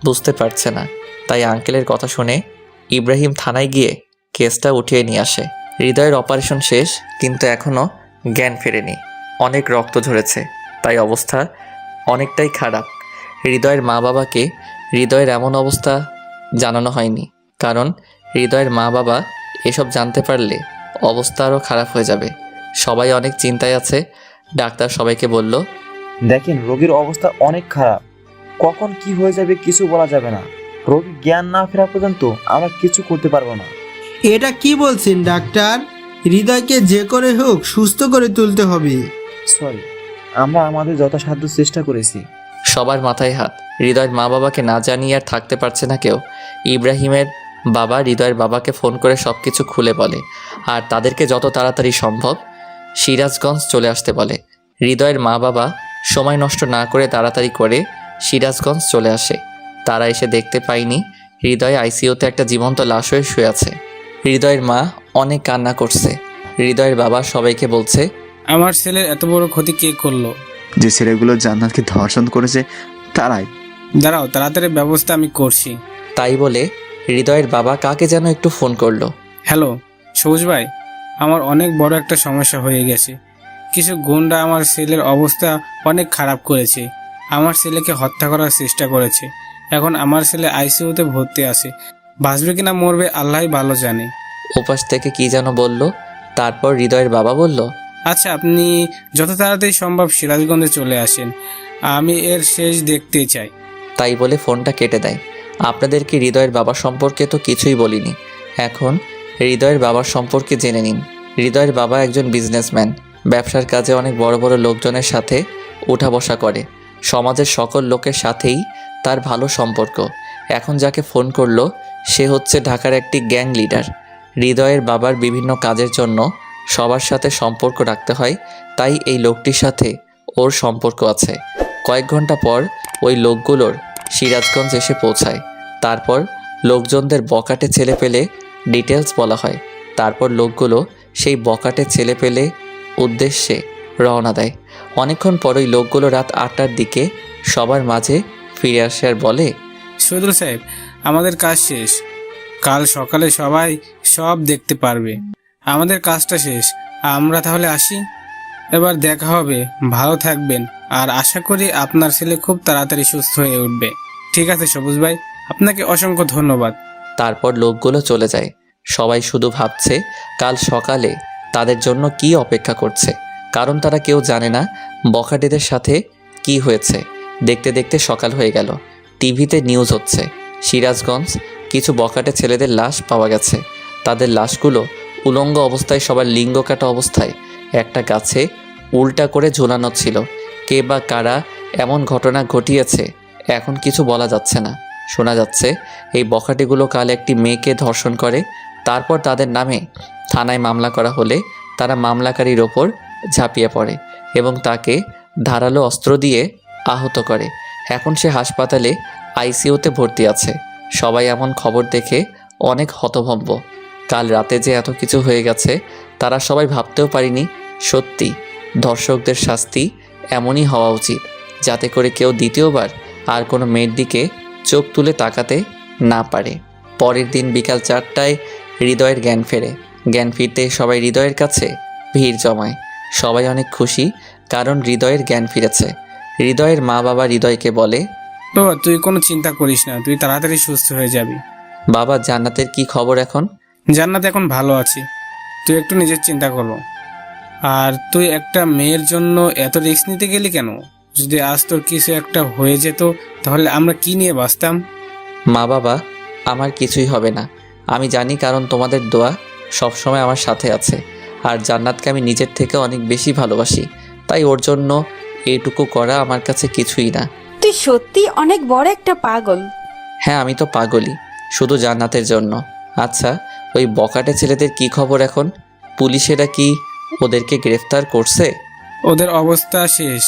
বুঝতে পারছে না, তাই আঙ্কেলের কথা শুনে ইব্রাহিম থানায় গিয়ে কেসটা উঠিয়ে নিয়ে আসে। হৃদয়ের অপারেশন শেষ, কিন্তু এখনও জ্ঞান ফেরেনি। অনেক রক্ত ঝরেছে, তাই অবস্থা অনেকটাই খারাপ। হৃদয়ের মা বাবাকে হৃদয়ের এমন অবস্থা জানানো হয়নি, কারণ হৃদয়ের মা বাবা এসব জানতে পারলে অবস্থা আরও খারাপ হয়ে যাবে। সবাই অনেক চিন্তায় আছে। ডাক্তার সবাইকে বলল, দেখেন রোগীর অবস্থা অনেক খারাপ, কখন কি হয়ে যাবে কিছু বলা যাবে না। রোগী জ্ঞান না ফেরা পর্যন্ত আমরা কিছু করতে পারবো না। এটা কি বলছেন ডাক্তার? হৃদয়কে যে করে হোক সুস্থ করে তুলতে হবে। সরি, আমরা আমাদের যথাসাধ্য চেষ্টা করেছি। সবার মাথায় হাত। হৃদয়ের মা বাবাকে না জানিয়ে আর থাকতে পারছে না কেউ। ইব্রাহিমের বাবা হৃদয়ের বাবাকে ফোন করে সব কিছু খুলে বলে আর তাদেরকে যত তাড়াতাড়ি সম্ভব সিরাজগঞ্জ চলে আসতে বলে। হৃদয়ের মা বাবা সময় নষ্ট না করে তাড়াতাড়ি করে সিরাজগঞ্জ চলে আসে। তারা এসে দেখতে পায়নি হৃদয় আইসিইউতে একটা জীবন্ত লাশ হয়ে শুয়ে আছে। হৃদয়ের মা অনেক কান্না করছে। হৃদয়ের বাবা সবাইকে বলছে, আমার ছেলের এত বড় ক্ষতি কে করলো? যে ছেলেগুলো জান্নাতকে ধর্ষণ করেছে তারাই। দাঁড়াও, তাড়াতাড়ি ব্যবস্থা আমি করছি। তাই বলে হৃদয়ের বাবা কাকে যেন একটু ফোন করলো। হ্যালো সবুজ ভাই, আমার অনেক বড় একটা সমস্যা হয়ে গেছে। কিছু গুন্ডা আমার ছেলের অবস্থা অনেক খারাপ করেছে। আমার ছেলেকে হত্যা করার চেষ্টা করেছে। এখন আমার ছেলে আইসিইউতে ভর্তি আছে। বাঁচবে কিনা মরবে আল্লাহই ভালো জানে। ওপাশ থেকে কি যেন বলল। তারপর হৃদয়ের বাবা বলল, আচ্ছা, আপনি যত তাড়াতাড়ি সম্ভব সিরাজগঞ্জে চলে আসেন, আমি এর শেষ দেখতে চাই। তাই বলে ফোনটা কেটে দেয়। আপনাদেরকে হৃদয়ের বাবা সম্পর্কে তো কিছুই বলিনি। এখন হৃদয়ের বাবার সম্পর্কে জেনে নিন। হৃদয়ের বাবা একজন বিজনেসম্যান। ব্যবসার কাজে অনেক বড় বড় লোকজনের সাথে উঠা বসা করে। সমাজের সকল লোকের সাথেই তার ভালো সম্পর্ক। এখন যাকে ফোন করলো সে হচ্ছে ঢাকার একটি গ্যাং লিডার। হৃদয়ের বাবার বিভিন্ন কাজের জন্য সবার সাথে সম্পর্ক রাখতে হয়, তাই এই লোকটির সাথে ওর সম্পর্ক আছে। কয়েক ঘন্টা পর ওই লোকগুলোর সিরাজগঞ্জ এসে পৌঁছায়। তারপর লোকজনদের বকাটে ছেলে পেলে ডিটেলস বলা হয়। তারপর লোকগুলো সেই বকাটে ছেলে পেলে উদ্দেশ্যে রওনা দেয়। অনেকক্ষণ পর ওই লোকগুলো রাত 8টার দিকে সবার মাঝে ফিরে আসে আর বলে, শহীদুল সাহেব, আমাদের কাজ শেষ। কাল সকালে সবাই সব দেখতে পারবে। আমাদের কাজটা শেষ। আমরা তাহলে আসি। এবার দেখা হবে। ভালো থাকবেন আর আশা করি আপনার ছেলে খুব তাড়াতাড়ি সুস্থ হয়ে উঠবে। ঠিক আছে সবুজ ভাই, আপনাকে অসংখ্য ধন্যবাদ। তারপর লোকগুলো চলে যায়। সবাই শুধু ভাবছে কাল সকালে তাদের জন্য কি অপেক্ষা করছে, কারণ তারা কেউ জানে না বখাটেদের সাথে কি হয়েছে। দেখতে দেখতে সকাল হয়ে গেল। টিভিতে নিউজ হচ্ছে সিরাজগঞ্জ কিছু বখাটে ছেলেদের লাশ পাওয়া গেছে। তাদের লাশগুলো উলঙ্গ অবস্থায়, সবার লিঙ্গ কাটা অবস্থায় একটা গাছে উল্টা করে ঝুলানো ছিল। কে বা কারা এমন ঘটনা ঘটিয়েছে এখন কিছু বলা যাচ্ছে না। শোনা যাচ্ছে এই বখাটেগুলো কাল একটি মেয়েকে ধর্ষণ করে। তারপর তাদের নামে থানায় মামলা করা হলে তারা মামলাকারীর ওপর ঝাঁপিয়ে পড়ে এবং তাকে ধারালো অস্ত্র দিয়ে আহত করে। এখন সে হাসপাতালে আইসিইউতে ভর্তি আছে। সবাই এমন খবর দেখে অনেক হতভম্ব। কাল রাতে যে এত কিছু হয়ে গেছে তারা সবাই ভাবতেও পারেনি। সত্যি ধর্ষকদের শাস্তি এমনই হওয়া উচিত, যাতে করে কেউ দ্বিতীয়বার আর কোনো মেয়ের দিকে চোখ তুলে তাকাতে না পারে। পরের দিন বিকাল 4টায় হৃদয়ের জ্ঞান ফেরে। জ্ঞান ফিরতে সবাই হৃদয়ের কাছে ভিড় জমায়। সবাই অনেক খুশি, কারণ হৃদয়ের জ্ঞান ফিরেছে। হৃদয়ের মা বাবা হৃদয়কে বলে, বাবা তুই কোনো চিন্তা করিস না, তুই তাড়াতাড়ি সুস্থ হয়ে যাবি। বাবা জান্নাতের কি খবর এখন? জান্নাত এখন ভালো আছি, তুই একটু নিজের চিন্তা করো। আর তুই একটা মেয়ের জন্য এত রিস্ক নিতে গেলি কেন? যদি আজ তোর কিছু একটা হয়ে যেত তাহলে আমরা কি নিয়ে বাঁচতাম? মা বাবা, আমার কিছুই হবে না আমি জানি, কারণ তোমাদের দোয়া সবসময় আমার সাথে আছে। আর জান্নাতকে আমি নিজের থেকে অনেক বেশি ভালোবাসি, তাই ওর জন্য এইটুকু করা আমার কাছে কিছুই না। তুই সত্যি অনেক বড় একটা পাগল। হ্যাঁ, আমি তো পাগলই, শুধু জান্নাতের জন্য। আচ্ছা, ওই বকাটে ছেলেদের কি খবর এখন? পুলিশেরা কি ওদেরকে গ্রেফতার করছে? ওদের অবস্থা শেষ,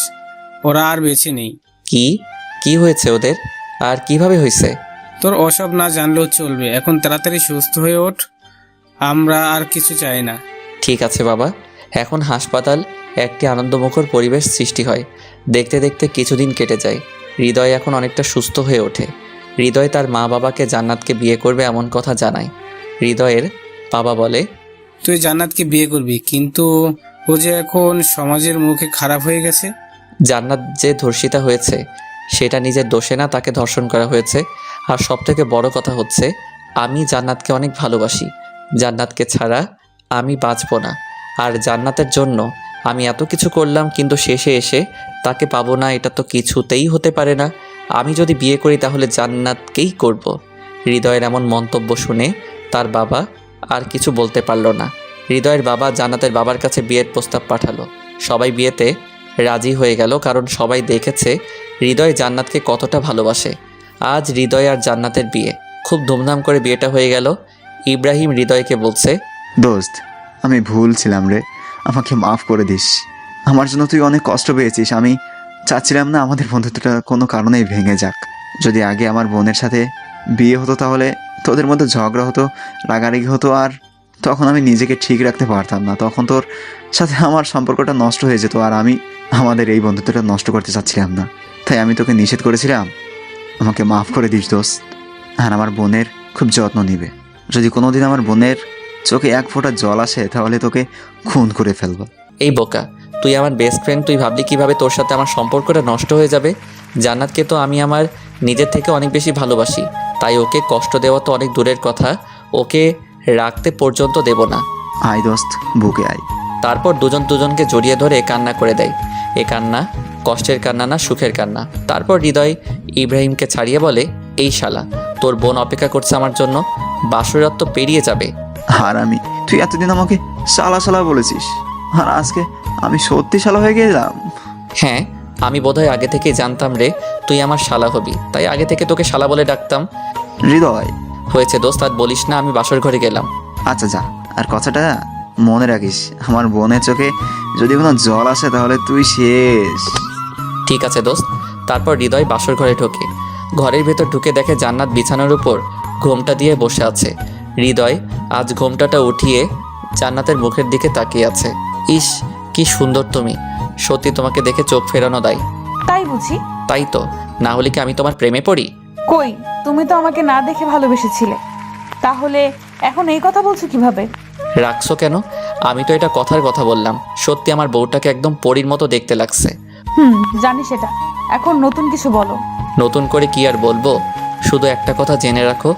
ওরা আর বেঁচে নেই। কি কি হয়েছে ওদের, আর কিভাবে হয়েছে? তোর ওসব না জানলেও চলবে। এখন তাড়াতাড়ি সুস্থ হয়ে ওঠ, আমরা আর কিছু চাই না। ঠিক আছে বাবা। এখন হাসপাতাল একটি আনন্দমুখর পরিবেশ সৃষ্টি হয়। দেখতে দেখতে কিছুদিন কেটে যায়। হৃদয় এখন অনেকটা সুস্থ হয়ে ওঠে। হৃদয় তার মা বাবাকে জান্নাতকে বিয়ে করবে এমন কথা জানায়। হৃদয়ের বাবা বলে, তুই জান্নাতকে বিয়ে করবি, কিন্তু ও যে এখন সমাজের মুখে খারাপ হয়ে গেছে। জান্নাত যে ধর্ষিতা হয়েছে সেটা নিজের দোষে না, তাকে ধর্ষণ করা হয়েছে। আর সবথেকে বড় কথা হচ্ছে আমি জান্নাতকে অনেক ভালোবাসি। জান্নাতকে ছাড়া আমি বাঁচব না। আর জান্নাতের জন্য আমি এত কিছু করলাম, কিন্তু শেষে এসে তাকে পাবো না, এটা তো কিছুতেই হতে পারে না। আমি যদি বিয়ে করি তাহলে জান্নাতকেই করব। হৃদয়ের এমন মন্তব্য শুনে তার বাবা আর কিছু বলতে পারল না। হৃদয়ের বাবা জান্নাতের বাবার কাছে বিয়ের প্রস্তাব পাঠালো। সবাই বিয়েতে রাজি হয়ে গেল, কারণ সবাই দেখেছে হৃদয় জান্নাতকে কতটা ভালোবাসে। আজ হৃদয় আর জান্নাতের বিয়ে। খুব ধুমধাম করে বিয়েটা হয়ে গেল। ইব্রাহিম হৃদয়কে বলছে, দোস্ত আমি ভুল ছিলাম রে, আমাকে মাফ করে দিস। আমার জন্য তুই অনেক কষ্ট পেয়েছিস। আমি চাচ্ছিলাম না আমাদের বন্ধুত্বটা কোনো কারণেই ভেঙে যাক। যদি আগে আমার বোনের সাথে বিয়ে হতো তাহলে তোদের মধ্যে ঝগড়া হতো, রাগারাগি হতো, আর তখন আমি নিজেকে ঠিক রাখতে পারতাম না। তখন তোর সাথে আমার সম্পর্কটা নষ্ট হয়ে যেত, আর আমি আমাদের এই বন্ধুত্বটা নষ্ট করতে চাচ্ছিলাম না। তাই আমি তোকে নিষেধ করেছিলাম। আমাকে মাফ করে দিস দোস্ত। আর আমার বোনের খুব যত্ন নিবে। যদি কোনোদিন আমার বোনের চোখে এক ফোঁটা জল আসে তাহলে তোকে খুন করে ফেলবো। এই বোকা, তুই আমার বেস্ট ফ্রেন্ড, তুই ভাবলি কিভাবে তোর সাথে আমার সম্পর্কটা নষ্ট হয়ে যাবে? জান্নাতকে তো আমি আমার নিজের থেকে অনেক বেশি ভালোবাসি, তাই ওকে কষ্ট দেওয়া তো অনেক দূরের কথা, ওকে রাখতে পর্যন্ত দেব না। আয় দোস্ত, বুকে আয়। তারপর দুজন দুজনকে জড়িয়ে ধরে কান্না করে দেয়। এ কান্না কষ্টের কান্না না, সুখের কান্না। তারপর হৃদয় ইব্রাহিমকে ছাড়িয়ে বলে, এই শালা, তোর বোন অপেক্ষা করছে আমার জন্য, বাসরাত তো পেরিয়ে যাবে। আর তুই এতদিন আমাকে শালা শালা বলেছিস, আর আজকে আমি সত্যি শালা হয়ে গেলাম। হ্যাঁ, আমি বোধহয় আগে থেকেই জানতাম রে তুই আমার শালা হবি, তাই আগে থেকে তোকে শালা বলে ডাকতাম। হৃদয়, হয়েছে দোস্ত, আর বলিস না, আমি বাসর ঘরে গেলাম। আচ্ছা যা, আর কথাটা মনে রাখিস, আমার বোনের চোখে যদি কোনো জল আসে তাহলে তুই শেষ। ঠিক আছে দোস্ত। তারপর হৃদয় বাসর ঘরে ঢোকে। ঘরের ভেতর ঢুকে দেখে জান্নাত বিছানার উপর ঘোমটা দিয়ে বসে আছে। হৃদয় আজ ঘোমটাটা উঠিয়ে জান্নাতের মুখের দিকে তাকিয়ে আছে। ইস, কি সুন্দর তুমি, সত্যি তোমাকে দেখে চোখ ফেরানো দেয়। তাই বুঝি? তাই তো, না হলে কি আমি তোমার প্রেমে পড়ি? কই, তুমি তো আমাকে না দেখে ভালোবেসেছিলে, তাহলে এখন এই কথা বলছো কিভাবে? রাখছো কেন? আমি তো এটা কথার কথা বললাম। সত্যি আমার বউটাকে একদম পরীর মতো দেখতে লাগছে। জানি সেটা, এখন নতুন কিছু বলো। নতুন করে কি আর বলবো, শুধু একটা কথা জেনে রাখো,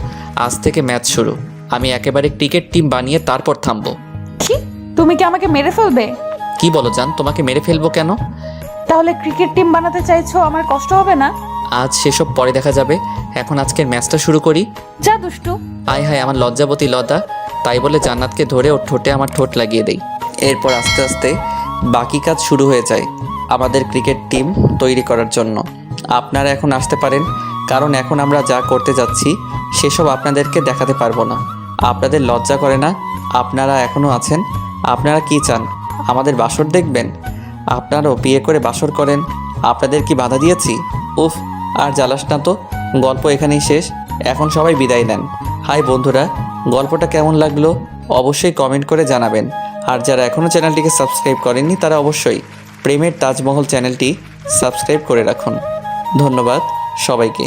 আজ থেকে ম্যাচ শুরু। আমি একেবারে ক্রিকেট টিম বানিয়ে তারপর থামবো। কি, তুমি কি আমাকে মেরে ফেলবে? কি বলো জান, তোমাকে মেরে ফেলবো কেন? তাহলে ক্রিকেট টিম বানাতে চাইছো, আমার কষ্ট হবে না? আজ সেসব পরে দেখা যাবে, এখন আজকের ম্যাচটা শুরু করি। যা দুষ্টু। আয় হায়, আমার লজ্জাবতী লতা। তাই বলে জান্নাতকে ধরে ওর ঠোঁটে আমার ঠোঁট লাগিয়ে দেই। এরপর আস্তে আস্তে বাকি কাজ শুরু হয়ে যায় আমাদের ক্রিকেট টিম তৈরি করার জন্য। আপনারা এখন আসতে পারেন, কারণ এখন আমরা যা করতে যাচ্ছি সেসব আপনাদেরকে দেখাতে পারবো না। আপনাদের লজ্জা করে না? আপনারা এখনও আছেন। আপনারা কি চান, আমাদের বাসর দেখবেন? আপনারাও বিয়ে করে বাসর করেন, আপনাদের কি বাধা দিয়েছি? উফ, আর জ্বালাস না তো, গল্প এখানেই শেষ। এখন সবাই বিদায় নেন। হাই বন্ধুরা, গল্পটা কেমন লাগলো অবশ্যই কমেন্ট করে জানাবেন। আর যারা এখনও চ্যানেলটিকে সাবস্ক্রাইব করেননি তারা অবশ্যই প্রেমের তাজমহল চ্যানেলটি সাবস্ক্রাইব করে রাখুন। ধন্যবাদ সবাইকে।